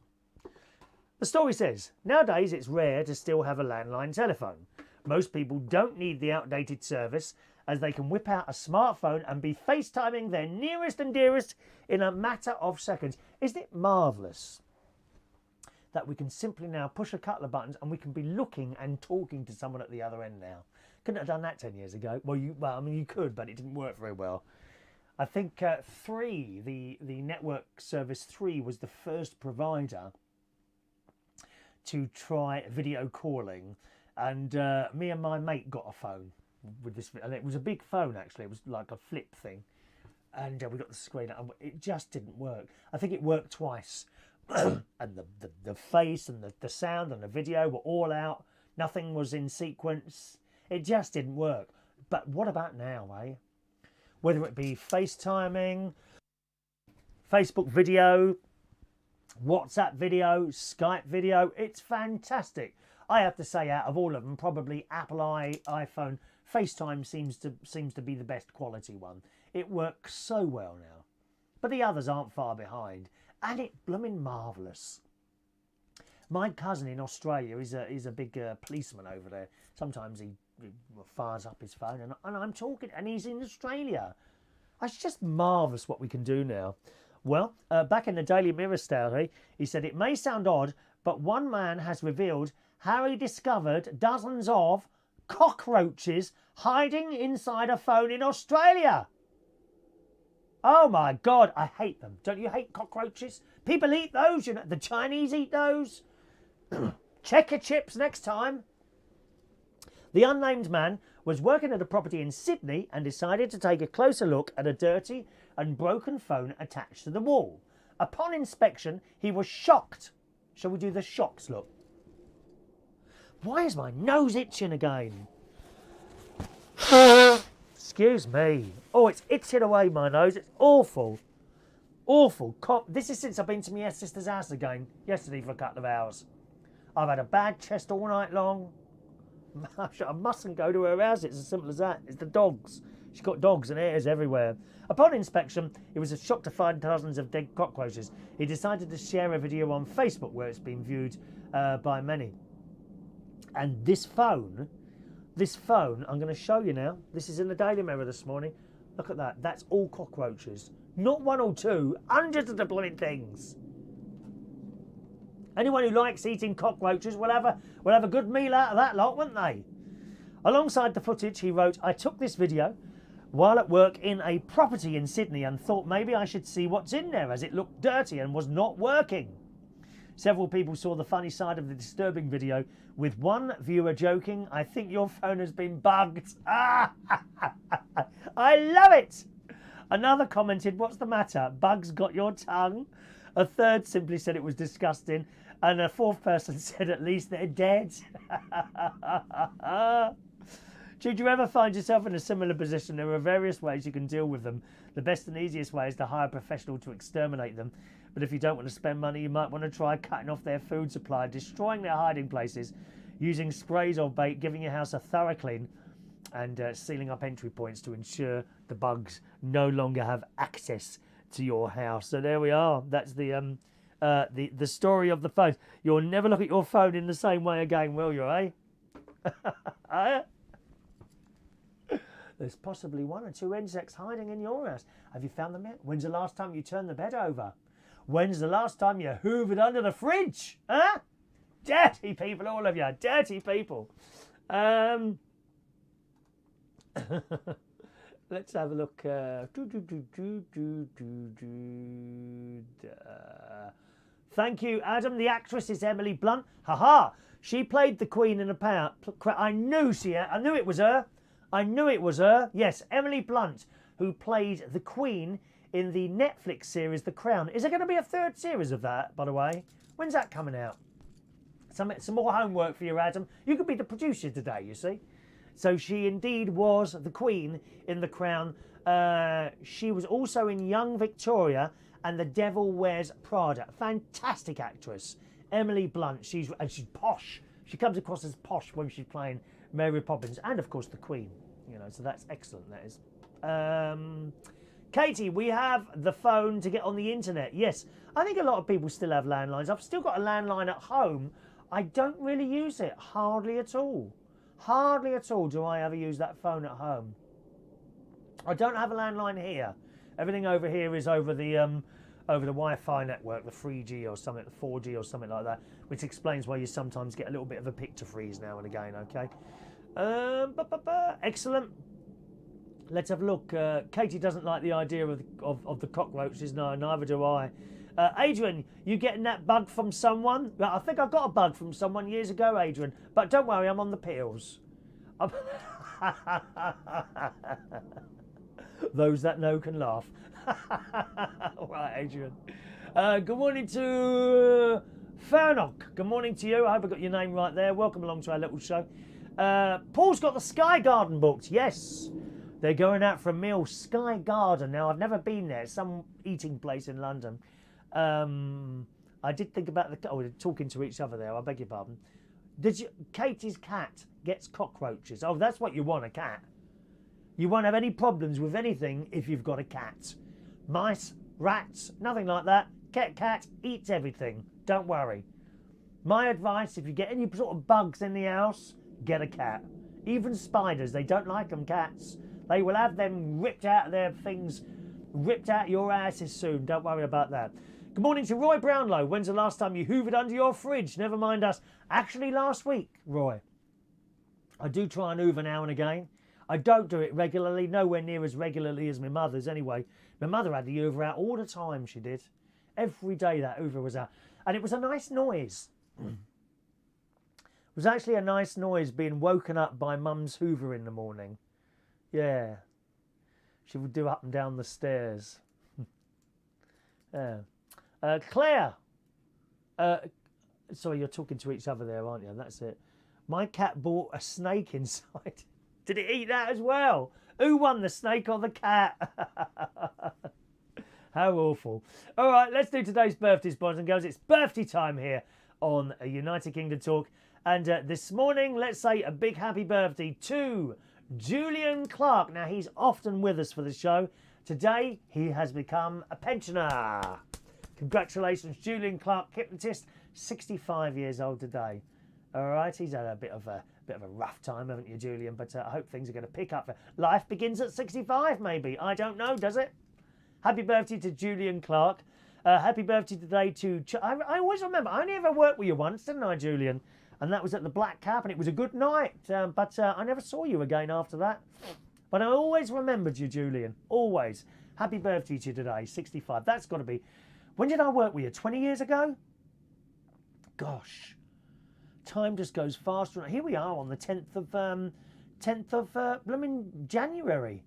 The story says, nowadays it's rare to still have a landline telephone. Most people don't need the outdated service as they can whip out a smartphone and be FaceTiming their nearest and dearest in a matter of seconds. Isn't it marvellous that we can simply now push a couple of buttons and we can be looking and talking to someone at the other end now? Couldn't have done that 10 years ago. Well, you could, but it didn't work very well. I think the network service 3 was the first provider to try video calling, and me and my mate got a phone with this, and it was a big phone actually. It was like a flip thing, and we got the screen and it just didn't work. I think it worked twice, and the face and the sound and the video were all out. Nothing was in sequence. It just didn't work. But what about now, eh? Whether it be FaceTiming, Facebook video, WhatsApp video, Skype video, it's fantastic. I have to say, out of all of them, probably Apple iPhone, FaceTime seems to be the best quality one. It works so well now. But the others aren't far behind. And it's blooming marvellous. My cousin in Australia is a big policeman over there. Sometimes he fires up his phone and I'm talking and he's in Australia. It's just marvellous what we can do now. Well, back in the Daily Mirror story, he said, it may sound odd, but one man has revealed how he discovered dozens of cockroaches hiding inside a phone in Australia. Oh my God, I hate them. Don't you hate cockroaches? People eat those, you know. The Chinese eat those. Check your chips next time. The unnamed man was working at a property in Sydney and decided to take a closer look at a dirty and broken phone attached to the wall. Upon inspection, he was shocked. Shall we do the shocks look? Why is my nose itching again? Excuse me. Oh, it's itching away my nose. It's awful. Awful. This is since I've been to my sister's house again yesterday for a couple of hours. I've had a bad chest all night long. I mustn't go to her house. It's as simple as that. It's the dogs. She's got dogs and hairs everywhere. Upon inspection, he was a shock to find dozens of dead cockroaches. He decided to share a video on Facebook where it's been viewed by many. And this phone, I'm going to show you now. This is in the Daily Mirror this morning. Look at that. That's all cockroaches. Not one or two, hundreds of the blooming things. Anyone who likes eating cockroaches will have a good meal out of that lot, won't they? Alongside the footage, he wrote, I took this video while at work in a property in Sydney and thought maybe I should see what's in there as it looked dirty and was not working. Several people saw the funny side of the disturbing video, with one viewer joking, I think your phone has been bugged. I love it. Another commented, what's the matter? Bugs got your tongue? A third simply said it was disgusting. And a fourth person said, at least they're dead. Should you ever find yourself in a similar position, there are various ways you can deal with them. The best and easiest way is to hire a professional to exterminate them. But if you don't want to spend money, you might want to try cutting off their food supply, destroying their hiding places, using sprays or bait, giving your house a thorough clean, and sealing up entry points to ensure the bugs no longer have access to your house. So there we are. That's the story of the phone. You'll never look at your phone in the same way again, will you, eh? There's possibly one or two insects hiding in your house. Have you found them yet? When's the last time you turned the bed over? When's the last time you hoovered under the fridge? Huh? Dirty people, all of you. Dirty people. Let's have a look. Thank you, Adam. The actress is Emily Blunt. Ha! She played the Queen in a power. I knew it was her. I knew it was her. Yes, Emily Blunt, who played the Queen in the Netflix series The Crown. Is there going to be a third series of that, by the way? When's that coming out? Some more homework for you, Adam. You could be the producer today, you see. So she indeed was the Queen in The Crown. She was also in Young Victoria and The Devil Wears Prada. Fantastic actress. Emily Blunt. She's posh. She comes across as posh when she's playing Mary Poppins. And, of course, the Queen. You know, so that's excellent, that is. Katie, we have the phone to get on the internet. Yes, I think a lot of people still have landlines. I've still got a landline at home. I don't really use it. Hardly at all. Hardly at all do I ever use that phone at home. I don't have a landline here. Everything over here is over the Wi-Fi network, the 3G or something, the 4G or something like that, which explains why you sometimes get a little bit of a picture freeze now and again, okay? Excellent. Let's have a look. Katie doesn't like the idea of the cockroaches. No, neither do I. Adrian, you getting that bug from someone? Well, I think I got a bug from someone years ago, Adrian. But don't worry, I'm on the pills. Those that know can laugh. All right, Adrian. Good morning to Fernock. Good morning to you. I hope I got your name right there. Welcome along to our little show. Paul's got the Sky Garden booked. Yes. They're going out for a meal. Sky Garden. Now, I've never been there. Some eating place in London. I did think about we're talking to each other there. I beg your pardon. Katie's cat gets cockroaches. Oh, that's what you want, a cat. You won't have any problems with anything if you've got a cat. Mice, rats, nothing like that. Cat eats everything. Don't worry. My advice, if you get any sort of bugs in the house, get a cat. Even spiders, they don't like them, cats. They will have them ripped out of their things, ripped out your asses soon. Don't worry about that. Good morning to Roy Brownlow. When's the last time you hoovered under your fridge? Never mind us. Actually, last week, Roy. I do try and hoover now and again. I don't do it regularly, nowhere near as regularly as my mother's anyway. My mother had the hoover out all the time, she did. Every day that hoover was out. And it was a nice noise. It was actually a nice noise being woken up by Mum's hoover in the morning. Yeah. She would do up and down the stairs. Yeah. Claire. Sorry, you're talking to each other there, aren't you? That's it. My cat bought a snake inside. Did it eat that as well? Who won, the snake or the cat? How awful. All right, let's do today's birthdays, boys and girls. It's birthday time here on a United Kingdom Talk. And this morning, let's say a big happy birthday to Julian Clark. Now, he's often with us for the show. Today, he has become a pensioner. Congratulations, Julian Clark, hypnotist, 65 years old today. All right, he's had a bit of a rough time, haven't you, Julian? But I hope things are going to pick up. Life begins at 65, maybe. I don't know, does it? Happy birthday to Julian Clark. Happy birthday today to... I always remember, I only ever worked with you once, didn't I, Julian? And that was at the Black Cap, and it was a good night. But I never saw you again after that. But I always remembered you, Julian. Always. Happy birthday to you today, 65. That's got to be... When did I work with you? 20 years ago? Gosh. Time just goes faster. Here we are on the 10th of January.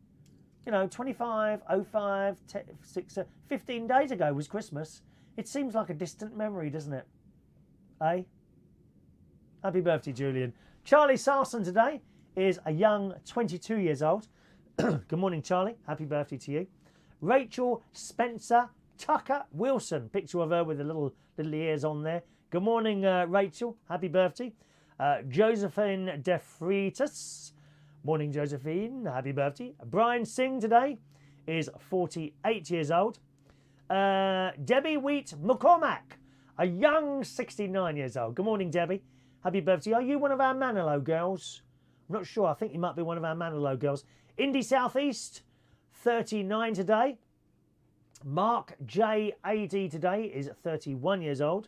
You know, 25:05, 15 days ago was Christmas. It seems like a distant memory, doesn't it? Eh? Happy birthday, Julian. Charlie Sarson today is a young 22 years old. Good morning, Charlie. Happy birthday to you. Rachel Spencer Tucker Wilson. Picture of her with the little ears on there. Good morning, Rachel. Happy birthday. Josephine DeFreitas. Morning, Josephine. Happy birthday. Brian Singh today is 48 years old. Debbie Wheat McCormack, a young 69 years old. Good morning, Debbie. Happy birthday. Are you one of our Manilow girls? I'm not sure. I think you might be one of our Manilow girls. Indy Southeast, 39 today. Mark J. AD today is 31 years old.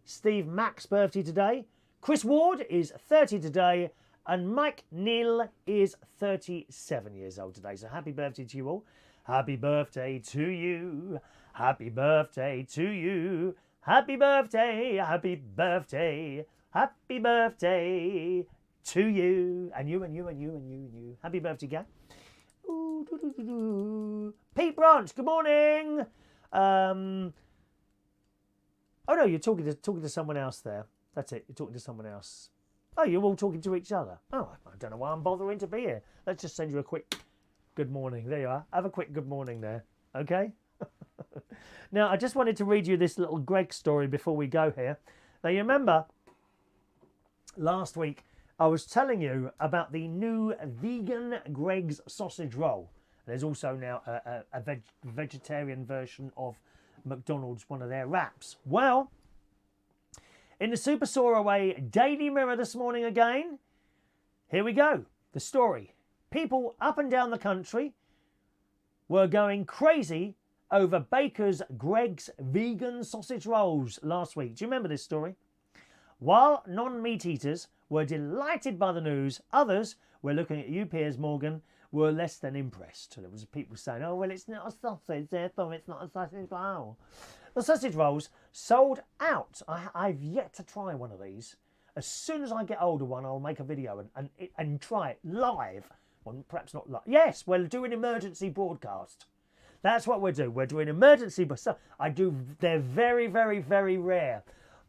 Steve Mack's birthday today. Chris Ward is 30 today. And Mike Neal is 37 years old today. So happy birthday to you all. Happy birthday to you. Happy birthday to you. Happy birthday. Happy birthday. Happy birthday to you. And you and you and you and you and you. Happy birthday, gang. Ooh, doo, doo, doo, doo. Pete Branch, good morning. Oh no, you're talking to someone else there. That's it. You're talking to someone else. Oh, you're all talking to each other. Oh, I don't know why I'm bothering to be here. Let's just send you a quick good morning. There you are. Have a quick good morning there. Okay? Now, I just wanted to read you this little Greg story before we go here. Now, you remember last week I was telling you about the new vegan Greg's sausage roll. There's also now a vegetarian version of McDonald's, one of their wraps. Well... in the Super Soaraway Daily Mirror this morning again, here we go. The story. People up and down the country were going crazy over Baker's Greg's vegan sausage rolls last week. Do you remember this story? While non-meat eaters were delighted by the news, others were looking at you, Piers Morgan, were less than impressed. There was people saying, oh, well, it's not a sausage, therefore it's not a sausage roll. The sausage rolls sold out. I've yet to try one of these. As soon as I get older one, I'll make a video and try it live. Well, perhaps not live. Yes, we'll do an emergency broadcast. That's what we'll do. We're doing emergency. They're very, very, very rare.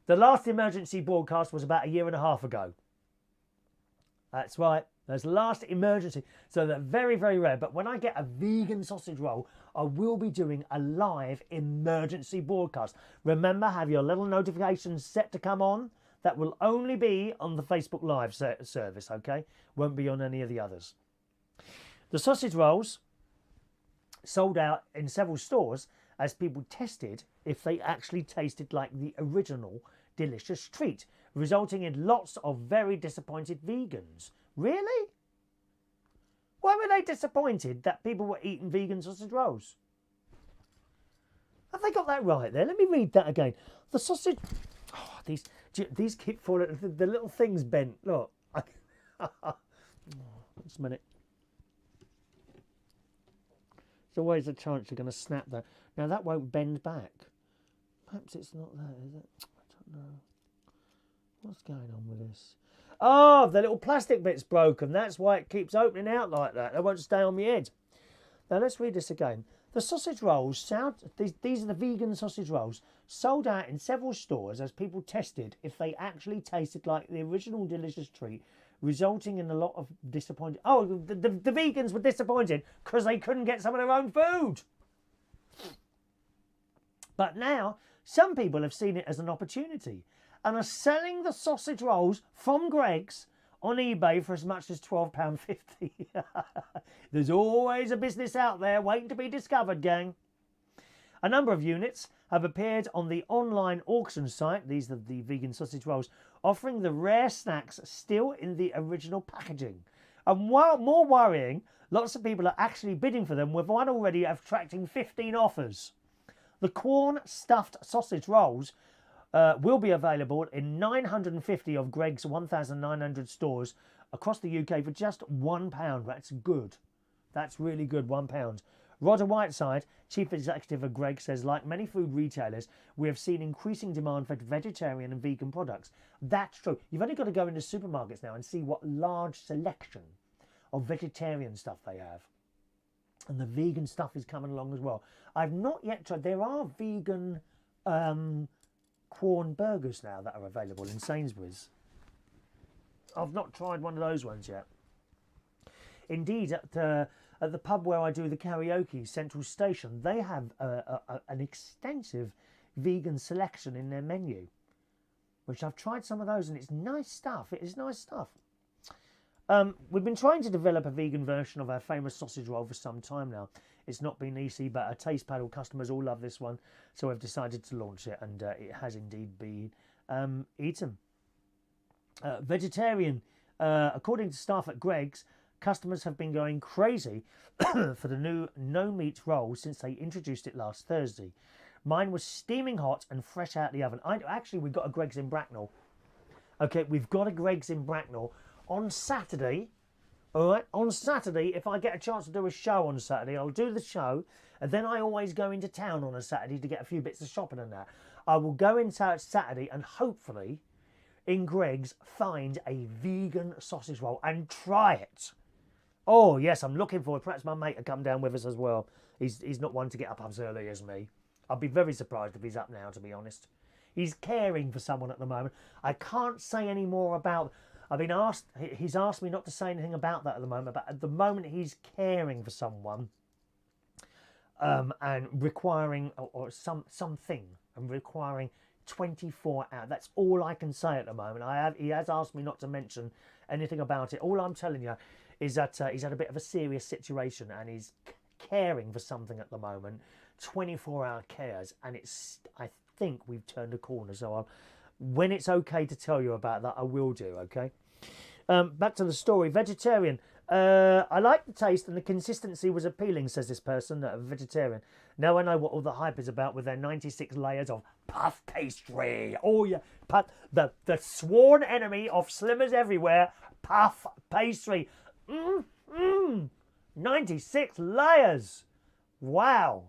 The last emergency broadcast was about 1.5 years ago. That's right. That's the last emergency. So they're very, very rare. But when I get a vegan sausage roll, I will be doing a live emergency broadcast. Remember, have your little notifications set to come on. That will only be on the Facebook Live service, okay? Won't be on any of the others. The sausage rolls sold out in several stores as people tested if they actually tasted like the original delicious treat, resulting in lots of very disappointed vegans. Really? Why were they disappointed that people were eating vegan sausage rolls? Have they got that right there? Let me read that again. The sausage... Oh, these keep falling... The little thing's bent. Look. Just a minute. There's always a chance you're going to snap that. Now, that won't bend back. Perhaps it's not that, is it? I don't know. What's going on with this? Oh, the little plastic bit's broken. That's why it keeps opening out like that. They won't stay on my head. Now, let's read this again. The sausage rolls, these are the vegan sausage rolls, sold out in several stores as people tested if they actually tasted like the original delicious treat, resulting in a lot of disappointed... Oh, the vegans were disappointed because they couldn't get some of their own food. But now, some people have seen it as an opportunity and are selling the sausage rolls from Greggs on eBay for as much as £12.50. There's always a business out there waiting to be discovered, gang. A number of units have appeared on the online auction site, these are the vegan sausage rolls, offering the rare snacks still in the original packaging. And while more worrying, lots of people are actually bidding for them, with one already attracting 15 offers. The corn stuffed sausage rolls will be available in 950 of Greggs' 1,900 stores across the UK for just £1. That's good. That's really good, £1. Roger Whiteside, chief executive of Greggs, says, like many food retailers, we have seen increasing demand for vegetarian and vegan products. That's true. You've only got to go into supermarkets now and see what large selection of vegetarian stuff they have. And the vegan stuff is coming along as well. I've not yet tried. There are vegan corn burgers now that are available in Sainsbury's. I've not tried one of those ones yet. Indeed, at the pub where I do the karaoke, Central Station, they have an extensive vegan selection in their menu, which I've tried some of those, and it's nice stuff. It is nice stuff. We've been trying to develop a vegan version of our famous sausage roll for some time now. It's not been easy, but our Taste Paddle customers all love this one, so we've decided to launch it, and it has indeed been eaten. Vegetarian, according to staff at Greggs, customers have been going crazy for the new no-meat roll since they introduced it last Thursday. Mine was steaming hot and fresh out the oven. Actually, we've got a Greggs in Bracknell. Okay, we've got a Greggs in Bracknell on Saturday. All right, on Saturday, if I get a chance to do a show on Saturday, I'll do the show, and then I always go into town on a Saturday to get a few bits of shopping and that. I will go into Saturday and hopefully, in Greggs, find a vegan sausage roll and try it. Oh, yes, I'm looking forward. Perhaps my mate will come down with us as well. He's not one to get up as early as me. I'd be very surprised if he's up now, to be honest. He's caring for someone at the moment. I can't say any more about... He's asked me not to say anything about that at the moment, but at the moment he's caring for someone and requiring something and requiring 24 hours. That's all I can say at the moment. He has asked me not to mention anything about it. All I'm telling you is that he's had a bit of a serious situation and he's caring for something at the moment. 24-hour cares, and I think we've turned a corner. So when it's okay to tell you about that, I will do, okay? Back to the story. Vegetarian. I like the taste and the consistency was appealing, says this person, a vegetarian. Now I know what all the hype is about with their 96 layers of puff pastry. Oh, yeah. The sworn enemy of slimmers everywhere, puff pastry. 96 layers. Wow.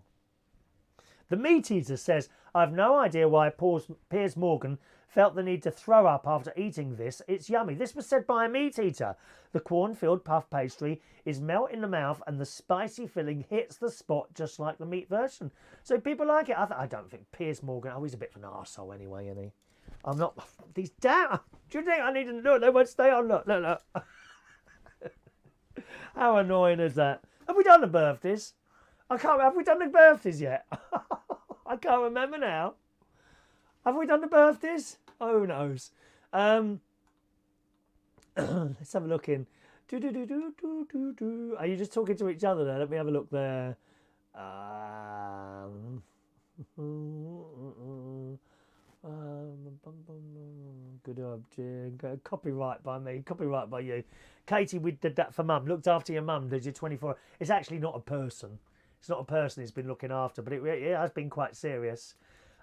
The meat eater says, I've no idea why Piers Morgan felt the need to throw up after eating this. It's yummy. This was said by a meat eater. The corn-filled puff pastry is melt in the mouth and the spicy filling hits the spot just like the meat version. So people like it. I don't think Piers Morgan... Oh, he's a bit of an arsehole anyway, isn't he? I'm not... These damn... Do you think I need to... Look, they won't stay on. Look. How annoying is that? Have we done the birthdays? Have we done the birthdays yet? I can't remember now. Have we done the birthdays? Oh, who knows? Let's have a look in. Are you just talking to each other there? Let me have a look there. Good object. Copyright by me. Copyright by you. Katie, we did that for Mum. Looked after your mum. Did you 24? It's actually not a person. It's not a person he's been looking after, but it has been quite serious.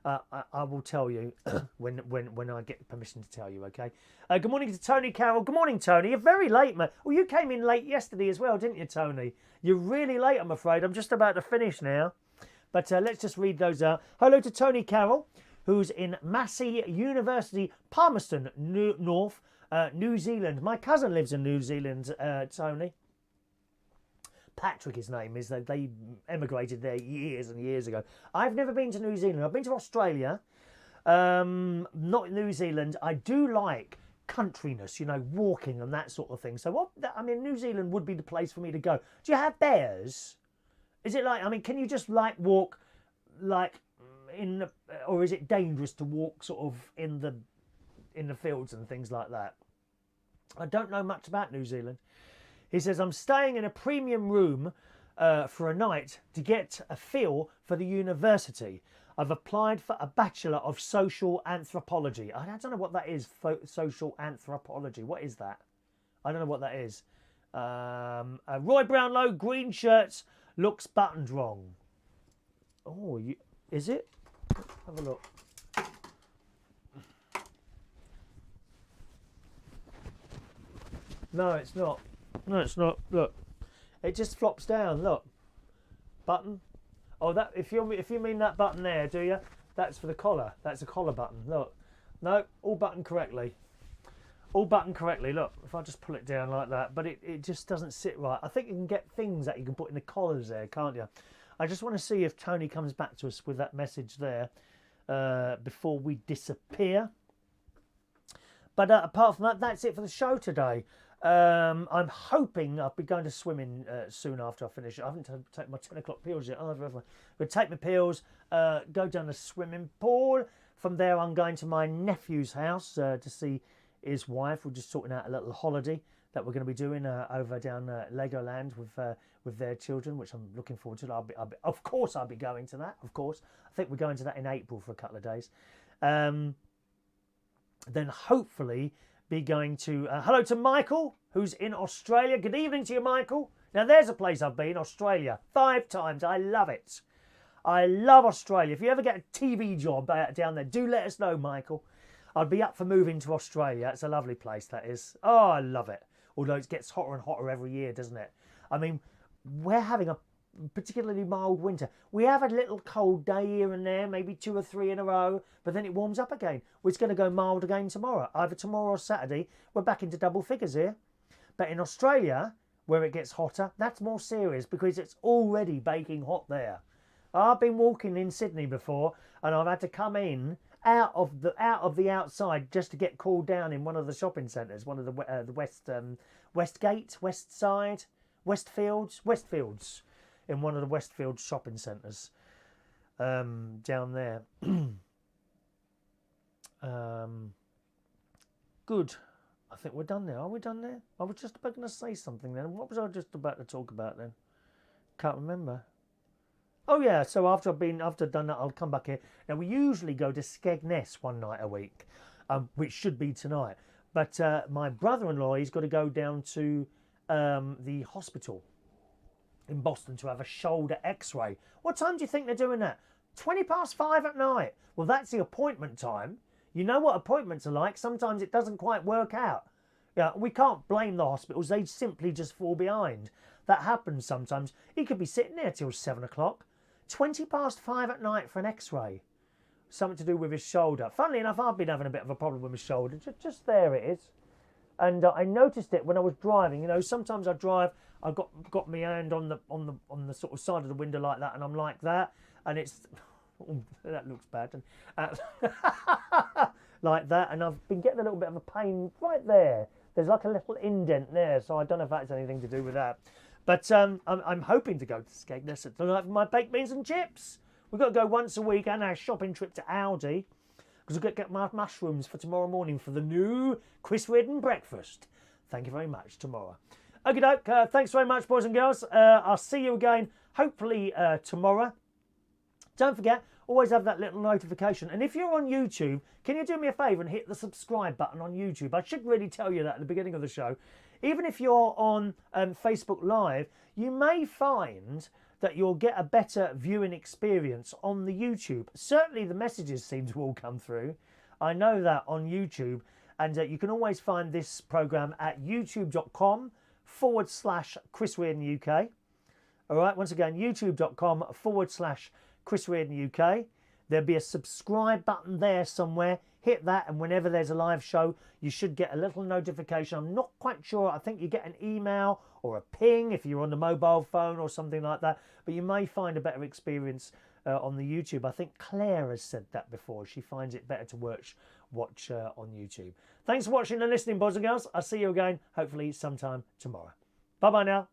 I will tell you when I get permission to tell you, okay? Good morning to Tony Carroll. Good morning, Tony. You're very late, mate. Well, you came in late yesterday as well, didn't you, Tony? You're really late, I'm afraid. I'm just about to finish now. But let's just read those out. Hello to Tony Carroll, who's in Massey University, Palmerston North, New Zealand. My cousin lives in New Zealand, Tony. Patrick, his name is. They emigrated there years and years ago. I've never been to New Zealand. I've been to Australia, not New Zealand. I do like countryness, you know, walking and that sort of thing. So, New Zealand would be the place for me to go. Do you have bears? Is it like, can you just like walk, like, or is it dangerous to walk sort of in the fields and things like that? I don't know much about New Zealand. He says, I'm staying in a premium room for a night to get a feel for the university. I've applied for a Bachelor of Social Anthropology. I don't know what that is, social anthropology. What is that? I don't know what that is. Roy Brownlow, green shirts, looks buttoned wrong. Oh, is it? Have a look. No, it's not. No, it's not. Look, it just flops down. Look, button. Oh, that if you mean that button there, do you? That's for the collar. That's a collar button. Look, no, all buttoned correctly. All buttoned correctly. Look, if I just pull it down like that, but it just doesn't sit right. I think you can get things that you can put in the collars there, can't you? I just want to see if Tony comes back to us with that message there before we disappear. But apart from that, that's it for the show today. I'm hoping I'll be going to swimming soon after I finish. I haven't taken my 10 o'clock pills yet. But take my pills, go down the swimming pool. From there, I'm going to my nephew's house to see his wife. We're just sorting out a little holiday that we're going to be doing over down Legoland with their children, which I'm looking forward to. Of course, I'll be going to that. Of course, I think we're going to that in April for a couple of days. Then hopefully be going to hello to Michael, who's in Australia. Good evening to you, Michael. Now there's a place I've been, Australia, 5 times. I love it. I love Australia. If you ever get a TV job down there, do let us know, Michael. I'd be up for moving to Australia. It's a lovely place, that is. Oh, I love it. Although it gets hotter and hotter every year, doesn't it? I mean, we're having a particularly mild winter. We have a little cold day here and there, maybe 2 or 3 in a row, but then it warms up again. It's going to go mild again tomorrow. Either tomorrow or Saturday, we're back into double figures here. But in Australia, where it gets hotter, that's more serious because it's already baking hot there. I've been walking in Sydney before, and I've had to come in out of the outside just to get cooled down in one of the shopping centres, one of the Westfields, in one of the Westfield shopping centres down there. Good. I think we're done there. Are we done there? I was just about going to say something then. What was I just about to talk about then? Can't remember. Oh yeah, so after I've done that, I'll come back here. Now we usually go to Skegness one night a week, which should be tonight. But my brother-in-law, he's got to go down to the hospital in Boston to have a shoulder x-ray. What time do you think they're doing that? 5:20 at night. Well, that's the appointment time. You know what appointments are like. Sometimes it doesn't quite work out. Yeah, we can't blame the hospitals. They simply just fall behind. That happens sometimes. He could be sitting there till 7 o'clock. 5:20 at night for an x-ray. Something to do with his shoulder. Funnily enough, I've been having a bit of a problem with my shoulder. Just there it is. And I noticed it when I was driving. You know, sometimes I drive, I've got my hand on the sort of side of the window like that, and I'm like that, and it's that looks bad, and like that, and I've been getting a little bit of a pain right there. There's like a little indent there, so I don't know if that's anything to do with that. But I'm hoping to go to Skegness tonight for my baked beans and chips. We've got to go once a week, and our shopping trip to Aldi, because we've got to get my mushrooms for tomorrow morning for the new Chris Reardon breakfast. Thank you very much. Tomorrow. Okie doke. Thanks very much, boys and girls. I'll see you again, hopefully tomorrow. Don't forget, always have that little notification. And if you're on YouTube, can you do me a favour and hit the subscribe button on YouTube? I should really tell you that at the beginning of the show. Even if you're on Facebook Live, you may find that you'll get a better viewing experience on the YouTube. Certainly the messages seem to all come through. I know that on YouTube. And you can always find this programme at youtube.com/Chris Reardon UK. All right, once again, youtube.com/Chris Reardon UK. There'll be a subscribe button there somewhere. Hit that, and whenever there's a live show, you should get a little notification. I'm not quite sure. I think you get an email or a ping if you're on the mobile phone or something like that. But you may find a better experience on the YouTube. I think Claire has said that before. She finds it better to watch on YouTube. Thanks for watching and listening, boys and girls. I'll see you again, hopefully sometime tomorrow. Bye-bye now.